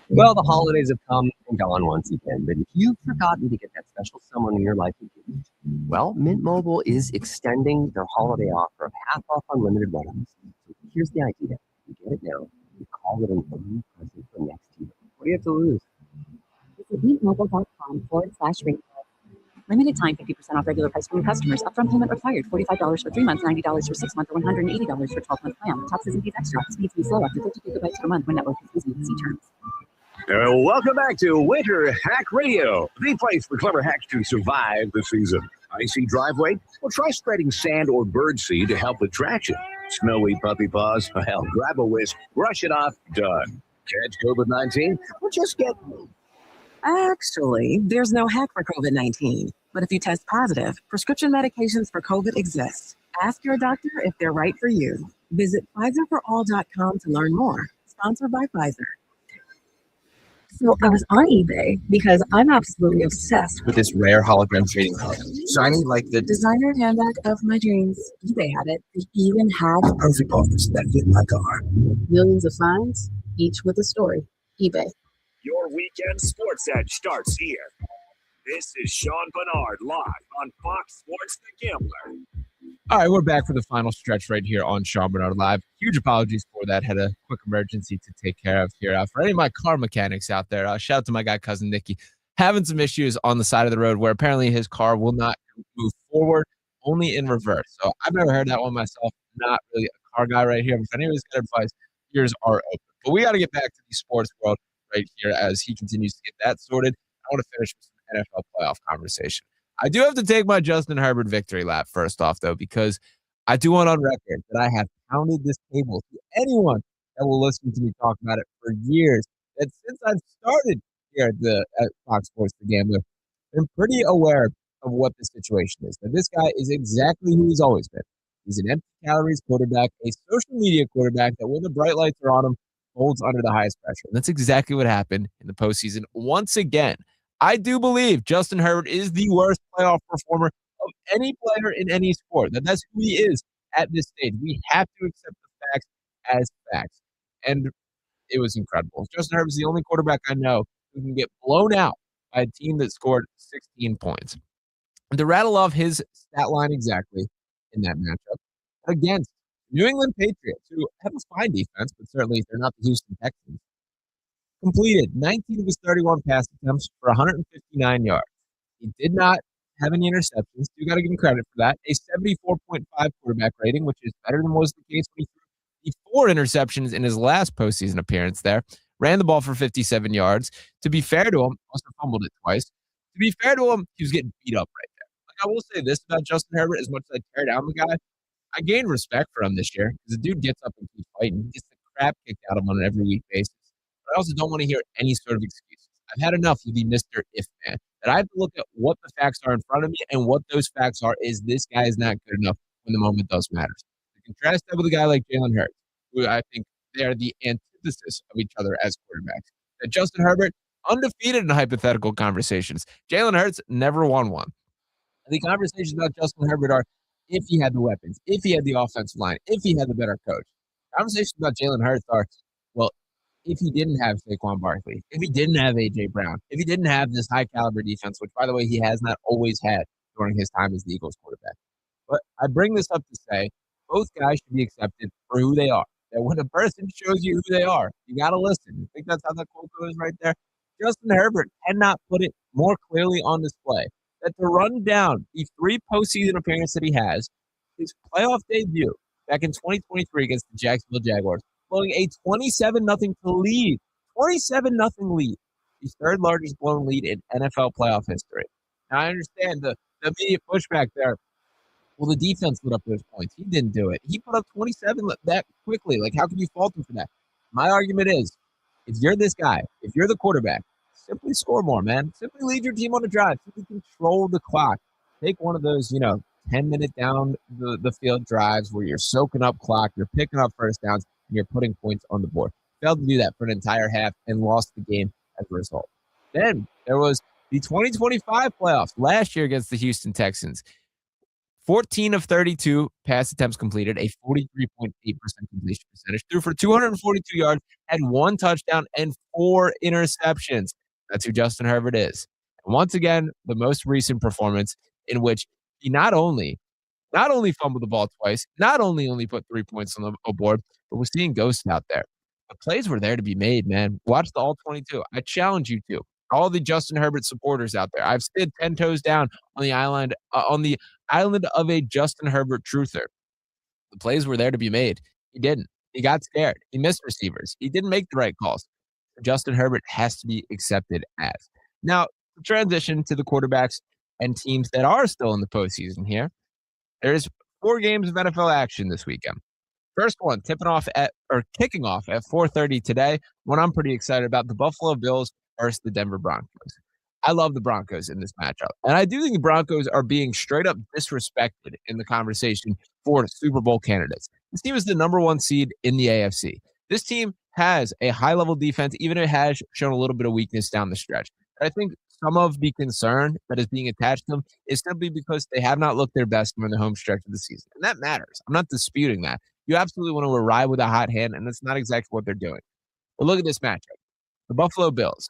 Well, the holidays have come and gone once again, but if you've forgotten to get that special someone in your life a gift, well, Mint Mobile is extending their holiday offer of half off unlimited roaming. So here's the idea. You get it now. You call it an early present for next year. What do you have to lose? Visit mintmobile.com/ring. Limited time 50% off regular price for new customers. Upfront payment required. $45 for 3 months, $90 for 6 months, or $180 for 12-month plan. Taxes and fees extra. Speeds be slow up to 50 gigabytes per month when network is busy. See terms. Welcome back to Winter Hack Radio, the place for clever hacks to survive the season. Icy driveway? Well, try spreading sand or birdseed to help with traction. Snowy puppy paws? Well, grab a whisk, brush it off, done. Catch COVID-19? Well, just get moved. Actually, there's no hack for COVID-19. But if you test positive, prescription medications for COVID exist. Ask your doctor if they're right for you. Visit PfizerForAll.com to learn more. Sponsored by Pfizer. So I was on eBay because I'm absolutely obsessed With this rare hologram trading card. Shiny like the designer handbag of my dreams. eBay had it. They even had perfect parts that fit my car. Millions of finds, each with a story. eBay. Your weekend sports edge starts here. This is Sean Barnard live on Fox Sports The Gambler. All right, we're back for the final stretch right here on Sean Barnard Live. Huge apologies for that. Had a quick emergency to take care of here. For any of my car mechanics out there, shout out to my guy, Cousin Nicky, having some issues on the side of the road where apparently his car will not move forward, only in reverse. So I've never heard that one myself. Not really a car guy right here. If anybody's got advice, ears are open. But we got to get back to the sports world right here as he continues to get that sorted. I want to finish with some NFL playoff conversation. I do have to take my Justin Herbert victory lap first off, though, because I do want on record that I have pounded this table to anyone that will listen to me talk about it for years. That since I've started here at Fox Sports The Gambler, I'm pretty aware of what the situation is. That this guy is exactly who he's always been. He's an empty calories quarterback, a social media quarterback that when the bright lights are on him, holds under the highest pressure. And that's exactly what happened in the postseason once again. I do believe Justin Herbert is the worst playoff performer of any player in any sport. That's who he is at this stage. We have to accept the facts as facts. And it was incredible. Justin Herbert is the only quarterback I know who can get blown out by a team that scored 16 points. And to rattle off his stat line exactly in that matchup against New England Patriots, who have a fine defense, but certainly they're not the Houston Texans, completed 19 of his 31 pass attempts for 159 yards. He did not have any interceptions. You got to give him credit for that. A 74.5 quarterback rating, which is better than was the case when he threw 4 interceptions in his last postseason appearance there. Ran the ball for 57 yards. To be fair to him, also fumbled it twice. To be fair to him, he was getting beat up right there. Like, I will say this about Justin Herbert, as much as I tear down the guy, I gained respect for him this year because the dude gets up and keeps fighting. He gets the crap kicked out of him on an every week basis. But I also don't want to hear any sort of excuses. I've had enough of the Mr. If man. That I have to look at what the facts are in front of me, and what those facts are is this guy is not good enough when the moment does matter. To contrast that with a guy like Jalen Hurts, who I think they are the antithesis of each other as quarterbacks. That Justin Herbert, undefeated in hypothetical conversations. Jalen Hurts never won one. And the conversations about Justin Herbert are if he had the weapons, if he had the offensive line, if he had the better coach. Conversations about Jalen Hurts are, well, if he didn't have Saquon Barkley, if he didn't have A.J. Brown, if he didn't have this high-caliber defense, which, by the way, he has not always had during his time as the Eagles quarterback. But I bring this up to say both guys should be accepted for who they are. That when a person shows you who they are, you got to listen. I think that's how that quote goes right there. Justin Herbert cannot put it more clearly on display that to run down the 3 postseason appearances that he has, his playoff debut back in 2023 against the Jacksonville Jaguars, blowing a 27-0 lead. 27-0 lead the third largest blown lead in NFL playoff history. Now, I understand the immediate pushback there. Well, the defense put up those points. He didn't do it. He put up 27 that quickly. Like, how can you fault him for that? My argument is, if you're this guy, if you're the quarterback, simply score more, man. Simply lead your team on a drive. Simply control the clock. Take one of those, 10-minute down the field drives where you're soaking up clock, you're picking up first downs, and you're putting points on the board. Failed to do that for an entire half and lost the game as a result. Then there was the 2025 playoffs last year against the Houston Texans. 14 of 32 pass attempts completed, a 43.8% completion percentage, threw for 242 yards, had 1 touchdown and 4 interceptions. That's who Justin Herbert is. And once again, the most recent performance in which he not only fumbled the ball twice, not only put 3 points on the board, but was seeing ghosts out there. The plays were there to be made, man. Watch the all 22. I challenge you to. All the Justin Herbert supporters out there. I've stood 10 toes down on the island of a Justin Herbert truther. The plays were there to be made. He didn't. He got scared. He missed receivers. He didn't make the right calls. Justin Herbert has to be accepted as. Now, to transition to the quarterbacks and teams that are still in the postseason here, there's 4 games of NFL action this weekend. First one, kicking off at 4:30 today. One I'm pretty excited about, the Buffalo Bills versus the Denver Broncos. I love the Broncos in this matchup. And I do think the Broncos are being straight up disrespected in the conversation for Super Bowl candidates. This team is the number 1 seed in the AFC. This team has a high-level defense, even if it has shown a little bit of weakness down the stretch. But I think some of the concern that is being attached to them is simply because they have not looked their best during the home stretch of the season. And that matters. I'm not disputing that. You absolutely want to arrive with a hot hand, and that's not exactly what they're doing. But look at this matchup. The Buffalo Bills.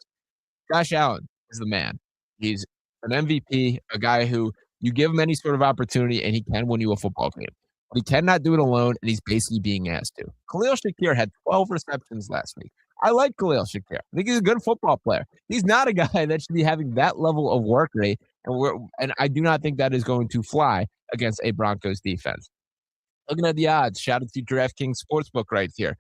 Josh Allen is the man. He's an MVP, a guy who you give him any sort of opportunity, and he can win you a football game. But he cannot do it alone, and he's basically being asked to. Khalil Shakir had 12 receptions last week. I like Khalil Shakir. I think he's a good football player. He's not a guy that should be having that level of work rate, and I do not think that is going to fly against a Broncos defense. Looking at the odds, shout out to DraftKings Sportsbook right here.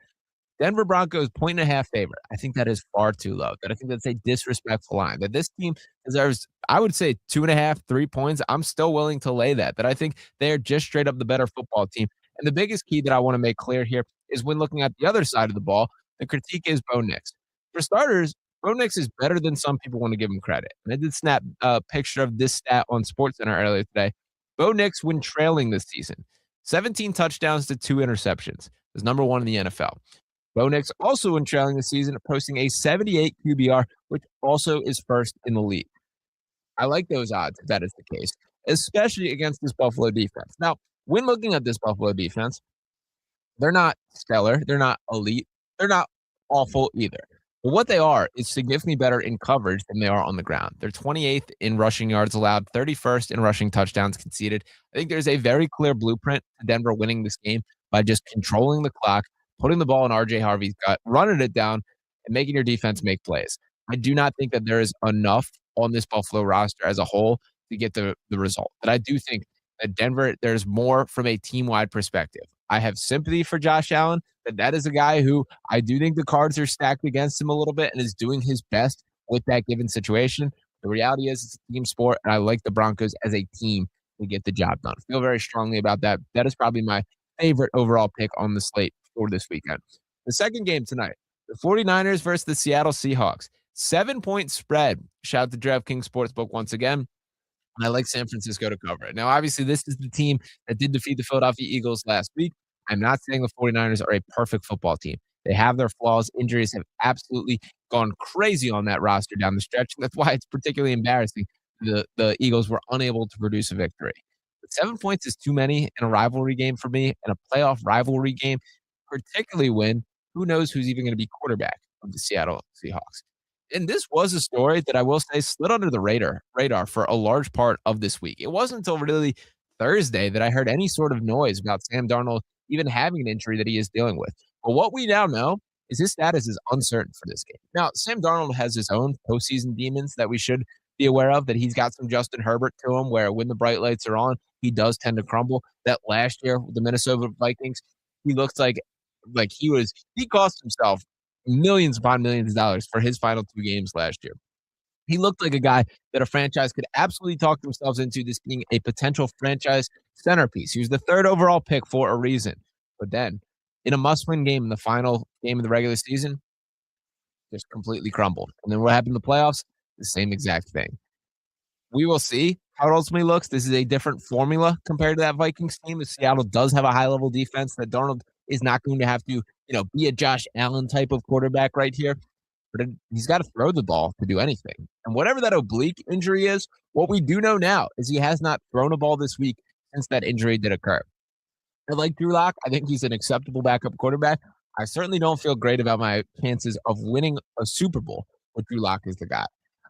Denver Broncos 1.5 favorite. I think that is far too low. I think that's a disrespectful line. That this team deserves, I would say, 2.5, 3 points. I'm still willing to lay that. That I think they are just straight up the better football team. And the biggest key that I want to make clear here is when looking at the other side of the ball, the critique is Bo Nix. For starters, Bo Nix is better than some people want to give him credit. And I did snap a picture of this stat on SportsCenter earlier today. Bo Nix, when trailing this season, 17 touchdowns to 2 interceptions, was number 1 in the NFL. Bo Nix also in trailing the season, posting a 78 QBR, which also is first in the league. I like those odds if that is the case, especially against this Buffalo defense. Now, when looking at this Buffalo defense, they're not stellar. They're not elite. They're not awful either. But what they are is significantly better in coverage than they are on the ground. They're 28th in rushing yards allowed, 31st in rushing touchdowns conceded. I think there's a very clear blueprint to Denver winning this game by just controlling the clock, putting the ball in R.J. Harvey's gut, running it down, and making your defense make plays. I do not think that there is enough on this Buffalo roster as a whole to get the result. But I do think that Denver, there's more from a team-wide perspective. I have sympathy for Josh Allen, but that is a guy who I do think the cards are stacked against him a little bit and is doing his best with that given situation. The reality is it's a team sport, and I like the Broncos as a team to get the job done. I feel very strongly about that. That is probably my favorite overall pick on the slate for this weekend. The second game tonight, the 49ers versus the Seattle Seahawks. 7-point spread. Shout out to DraftKings Sportsbook once again. And I like San Francisco to cover it. Now, obviously, this is the team that did defeat the Philadelphia Eagles last week. I'm not saying the 49ers are a perfect football team. They have their flaws. Injuries have absolutely gone crazy on that roster down the stretch. And that's why it's particularly embarrassing the Eagles were unable to produce a victory. But 7 points is too many in a rivalry game for me, and a playoff rivalry game, particularly when who knows who's even going to be quarterback of the Seattle Seahawks. And this was a story that I will say slid under the radar for a large part of this week. It wasn't until really Thursday that I heard any sort of noise about Sam Darnold even having an injury that he is dealing with. But what we now know is his status is uncertain for this game. Now, Sam Darnold has his own postseason demons that we should be aware of, that he's got some Justin Herbert to him, where when the bright lights are on, he does tend to crumble. That last year with the Minnesota Vikings, he looks like he cost himself millions upon millions of dollars for his final 2 games last year. He looked like a guy that a franchise could absolutely talk themselves into this being a potential franchise centerpiece. He was the 3rd overall pick for a reason. But then, in a must-win game in the final game of the regular season, just completely crumbled. And then what happened in the playoffs? The same exact thing. We will see how it ultimately looks. This is a different formula compared to that Vikings team. Seattle does have a high-level defense that Darnold is not going to have to, be a Josh Allen type of quarterback right here. But he's got to throw the ball to do anything. And whatever that oblique injury is, what we do know now is he has not thrown a ball this week since that injury did occur. I like Drew Lock. I think he's an acceptable backup quarterback. I certainly don't feel great about my chances of winning a Super Bowl with Drew Lock as the guy.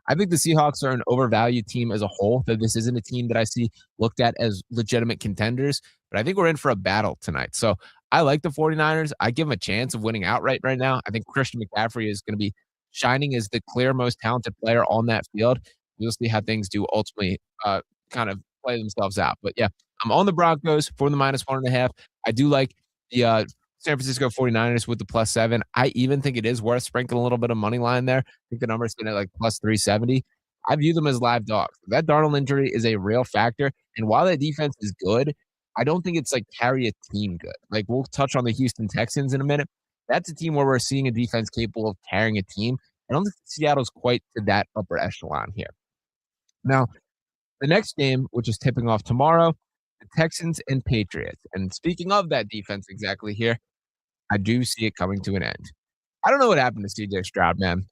I think the Seahawks are an overvalued team as a whole, that this isn't a team that I see looked at as legitimate contenders, but I think we're in for a battle tonight. So I like the 49ers. I give them a chance of winning outright right now. I think Christian McCaffrey is going to be shining as the clear most talented player on that field. We'll see how things do ultimately kind of play themselves out. But yeah, I'm on the Broncos for the -1.5. I do like the San Francisco 49ers with the +7. I even think it is worth sprinkling a little bit of money line there. I think the number's sitting at like +370. I view them as live dogs. That Darnold injury is a real factor. And while that defense is good, I don't think it's like carry a team good. Like we'll touch on the Houston Texans in a minute. That's a team where we're seeing a defense capable of carrying a team. I don't think Seattle's quite to that upper echelon here. Now, the next game, which is tipping off tomorrow, the Texans and Patriots. And speaking of that defense exactly here, I do see it coming to an end. I don't know what happened to C.J. Stroud, man.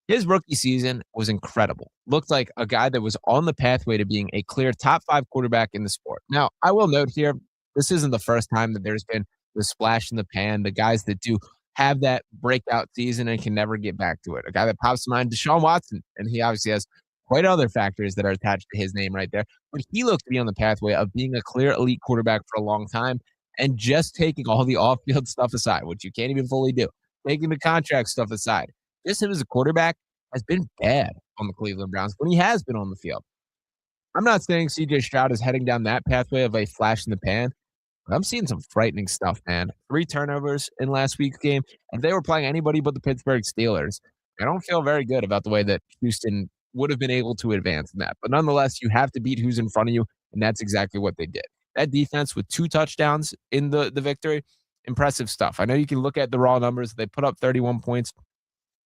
His rookie season was incredible. Looked like a guy that was on the pathway to being a clear top 5 quarterback in the sport. Now, I will note here, this isn't the first time that there's been the splash in the pan, the guys that do have that breakout season and can never get back to it. A guy that pops to mind, Deshaun Watson, and he obviously has quite other factors that are attached to his name right there. But he looked to be on the pathway of being a clear elite quarterback for a long time and just taking all the off-field stuff aside, which you can't even fully do, taking the contract stuff aside. Just him as a quarterback has been bad on the Cleveland Browns when he has been on the field. I'm not saying C.J. Stroud is heading down that pathway of a flash in the pan, but I'm seeing some frightening stuff, man. 3 turnovers in last week's game, and they were playing anybody but the Pittsburgh Steelers. I don't feel very good about the way that Houston would have been able to advance in that. But nonetheless, you have to beat who's in front of you, and that's exactly what they did. That defense with 2 touchdowns in the victory, impressive stuff. I know you can look at the raw numbers. They put up 31 points,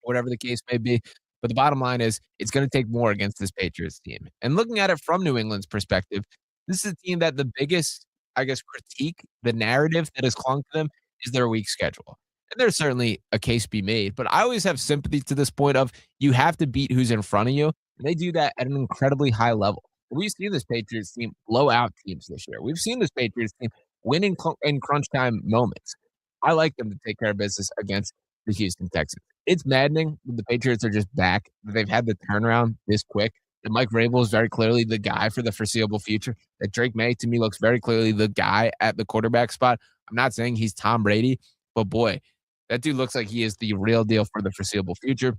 whatever the case may be. But the bottom line is it's going to take more against this Patriots team. And looking at it from New England's perspective, this is a team that the biggest, critique, the narrative that has clung to them is their weak schedule. And there's certainly a case to be made. But I always have sympathy to this point of you have to beat who's in front of you. And they do that at an incredibly high level. We've seen this Patriots team blow out teams this year. We've seen this Patriots team win in crunch time moments. I like them to take care of business against the Houston Texans. It's maddening that the Patriots are just back, that they've had the turnaround this quick, that Mike Vrabel is very clearly the guy for the foreseeable future, that Drake May, to me, looks very clearly the guy at the quarterback spot. I'm not saying he's Tom Brady, but boy, that dude looks like he is the real deal for the foreseeable future.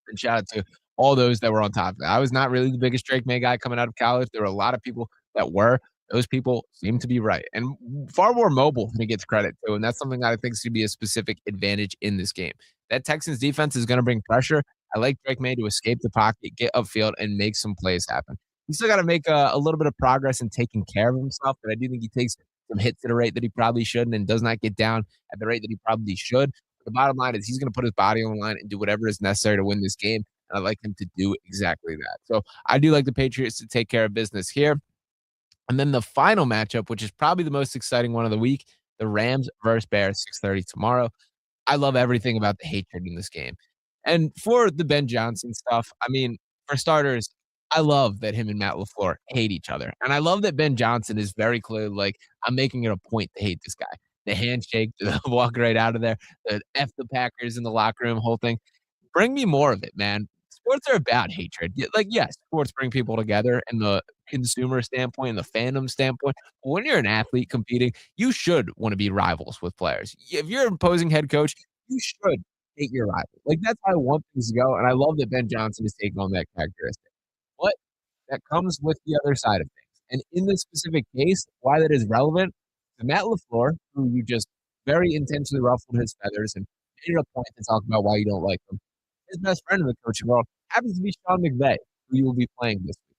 And shout out to all those that were on top of that. I was not really the biggest Drake May guy coming out of college. There were a lot of people that were. Those people seem to be right and far more mobile than he gets credit to. And that's something that I think should be a specific advantage in this game. That Texans defense is going to bring pressure. I like Drake May to escape the pocket, get upfield, and make some plays happen. He's still got to make a little bit of progress in taking care of himself, but I do think he takes some hits at a rate that he probably shouldn't and does not get down at the rate that he probably should. But the bottom line is he's going to put his body on the line and do whatever is necessary to win this game. And I like him to do exactly that. So I do like the Patriots to take care of business here. And then the final matchup, which is probably the most exciting one of the week, the Rams versus Bears, 6:30 tomorrow. I love everything about the hatred in this game. And for the Ben Johnson stuff, I mean, for starters, I love that him and Matt LaFleur hate each other. And I love that Ben Johnson is very clearly like, I'm making it a point to hate this guy. The handshake, the walk right out of there, the F the Packers in the locker room, whole thing. Bring me more of it, man. Sports are about hatred. Like, yes, sports bring people together in the consumer standpoint and the fandom standpoint. But when you're an athlete competing, you should want to be rivals with players. If you're an opposing head coach, you should hate your rival. Like, that's how I want things to go. And I love that Ben Johnson is taking on that characteristic. But that comes with the other side of things. And in this specific case, why that is relevant, to Matt LaFleur, who you just very intentionally ruffled his feathers and made it a point to talk about why you don't like him. His best friend in the coaching world happens to be Sean McVay, who you will be playing this week.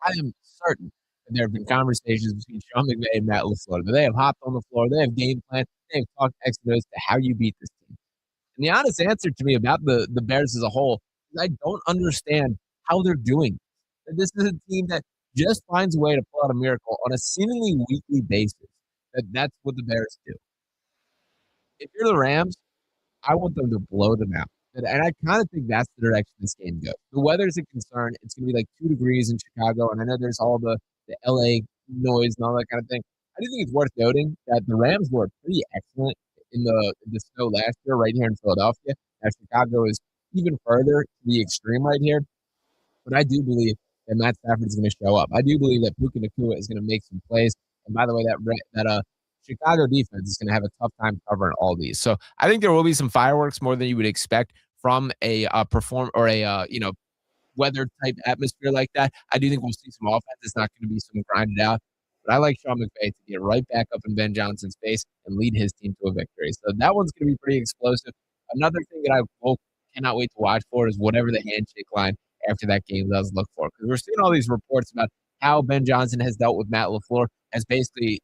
I am certain that there have been conversations between Sean McVay and Matt LaFleur. They have hopped on the floor. They have game plan. They have talked X and O's to how you beat this team. And the honest answer to me about the Bears as a whole is I don't understand how they're doing this. This is a team that just finds a way to pull out a miracle on a seemingly weekly basis. That's what the Bears do. If you're the Rams, I want them to blow them out. And I kind of think that's the direction this game goes. The weather's a concern. It's going to be like 2 degrees in Chicago, and I know there's all the LA noise and all that kind of thing. I do think it's worth noting that the Rams were pretty excellent in the snow last year right here in Philadelphia. Now, Chicago is even further to the extreme right here. But I do believe that Matt Stafford is going to show up. I do believe that Puka Nacua is going to make some plays. And by the way, that Chicago defense is going to have a tough time covering all these. So I think there will be some fireworks more than you would expect from a weather type atmosphere like that. I do think we'll see some offense. It's not going to be some grinded out. But I like Sean McVay to get right back up in Ben Johnson's face and lead his team to a victory. So that one's going to be pretty explosive. Another thing that I cannot wait to watch for is whatever the handshake line after that game does look for. Because we're seeing all these reports about how Ben Johnson has dealt with Matt LaFleur, has basically,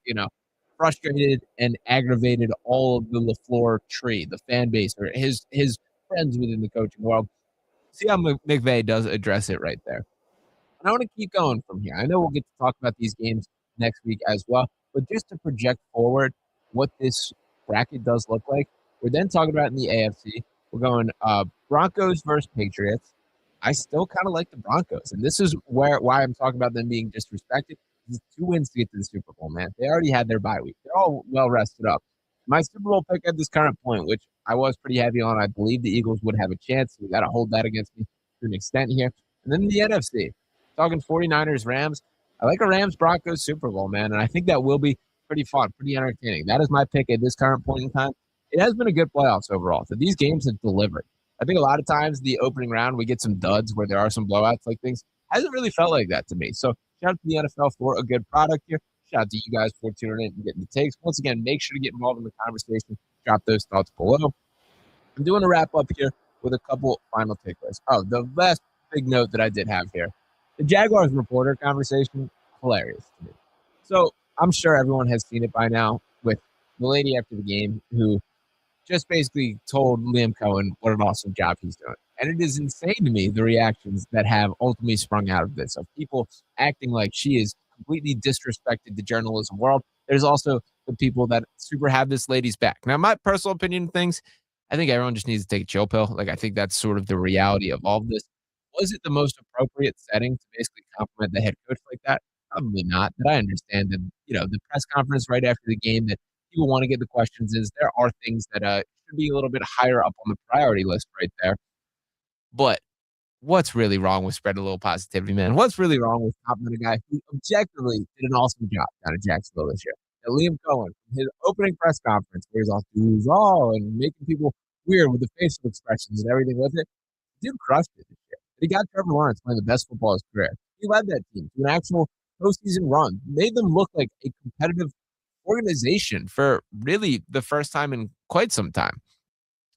frustrated and aggravated all of the LaFleur tree, the fan base, or his friends within the coaching world. See how McVay does address it right there. And I want to keep going from here. I know we'll get to talk about these games next week as well, but just to project forward what this bracket does look like, we're then talking about in the AFC. We're going Broncos versus Patriots. I still kind of like the Broncos, and this is why I'm talking about them being disrespected. It's 2 wins to get to the Super Bowl, man. They already had their bye week. They're all well rested up. My Super Bowl pick at this current point, which I was pretty heavy on, I believe the Eagles would have a chance. We got to hold that against me to an extent here. And then the NFC, talking 49ers, Rams. I like a Rams-Broncos Super Bowl, man, and I think that will be pretty fun, pretty entertaining. That is my pick at this current point in time. It has been a good playoffs overall. So these games have delivered. I think a lot of times the opening round, we get some duds where there are some blowouts like things. Hasn't really felt like that to me. So shout out to the NFL for a good product here. Shout out to you guys for tuning in and getting the takes. Once again, make sure to get involved in the conversation. Drop those thoughts below. I'm doing a wrap up here with a couple final takeaways. Oh, the last big note that I did have here. The Jaguars reporter conversation, hilarious to me. So I'm sure everyone has seen it by now with the lady after the game who just basically told Liam Cohen what an awesome job he's doing. And it is insane to me, the reactions that have ultimately sprung out of this, of people acting like she is completely disrespected the journalism world. There's also the people that super have this lady's back. Now, my personal opinion of things, I think everyone just needs to take a chill pill. Like, I think that's sort of the reality of all of this. Was it the most appropriate setting to basically compliment the head coach like that? Probably not. But I understand that, the press conference right after the game that people want to get the questions is there are things that should be a little bit higher up on the priority list right there. But what's really wrong with spreading a little positivity, man? What's really wrong with complimenting a guy who objectively did an awesome job down at Jacksonville this year? And Liam Cohen, his opening press conference, where he's all and making people weird with the facial expressions and everything with it, dude crushed it this year. He got Trevor Lawrence playing the best football of his career. He led that team to an actual postseason run, made them look like a competitive organization for really the first time in quite some time.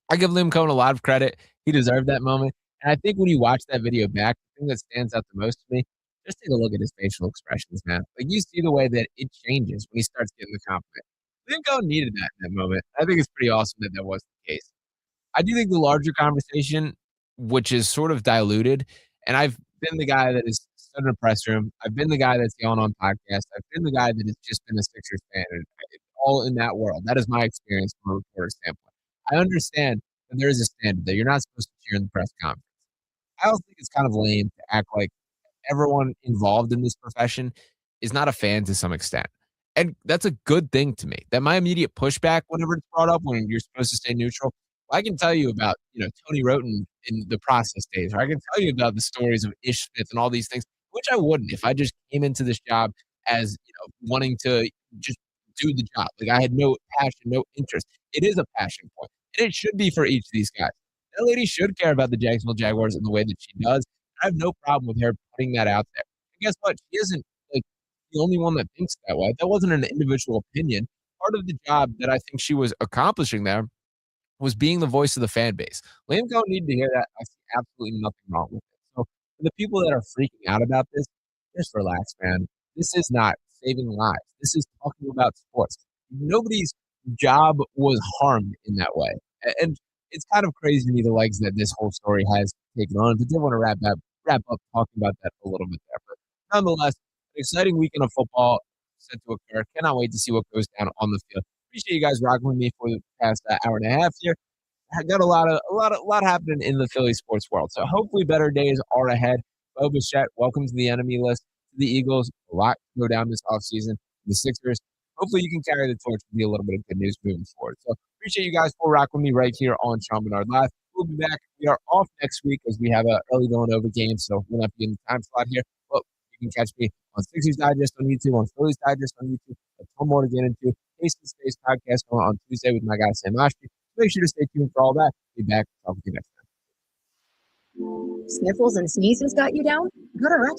I give Liam Cohen a lot of credit. He deserved that moment. And I think when you watch that video back, the thing that stands out the most to me, just take a look at his facial expressions, man. Like, you see the way that it changes when he starts getting the compliment. Liam Cohen needed that in that moment. I think it's pretty awesome that was the case. I do think the larger conversation, which is sort of diluted, and I've been the guy that is stood in a press room. I've been the guy that's yelling on podcasts. I've been the guy that has just been a Sixers fan, and all in that world. That is my experience from a reporter standpoint. I understand that there is a standard that you're not supposed to cheer in the press conference. I also think it's kind of lame to act like everyone involved in this profession is not a fan to some extent. And that's a good thing to me. That my immediate pushback whenever it's brought up when you're supposed to stay neutral, I can tell you about, Tony Roten in the process days, or I can tell you about the stories of Ish Smith and all these things, which I wouldn't if I just came into this job as, wanting to just do the job. Like, I had no passion, no interest. It is a passion point, and it should be for each of these guys. That lady should care about the Jacksonville Jaguars in the way that she does. I have no problem with her putting that out there. And guess what? She isn't the only one that thinks that way. That wasn't an individual opinion. Part of the job that I think she was accomplishing there was being the voice of the fan base. Liam don't need to hear that. I see absolutely nothing wrong with it. So for the people that are freaking out about this, just relax, man. This is not saving lives. This is talking about sports. Nobody's job was harmed in that way. And it's kind of crazy to me the legs that this whole story has taken on. But I did want to wrap up talking about that a little bit there. But nonetheless, an exciting weekend of football set to occur. Cannot wait to see what goes down on the field. Appreciate you guys rocking with me for the past hour and a half here. I got a lot happening in the Philly sports world. So hopefully better days are ahead. Bo Bichette, welcome to the enemy list. To the Eagles, a lot to go down this offseason. The Sixers, hopefully you can carry the torch and be a little bit of good news moving forward. So appreciate you guys for rocking with me right here on Sean Barnard Live. We'll be back. We are off next week as we have an early Villanova game, so we'll not be in the time slot here. But you can catch me on Sixers Digest on YouTube, on Phillies Digest on YouTube. A ton more to get into. Face to Space podcast on Tuesday with my guy Sam Ashby. Make sure to stay tuned for all that. Be back. Talk to you next time. Sniffles and sneezes got you down? Go to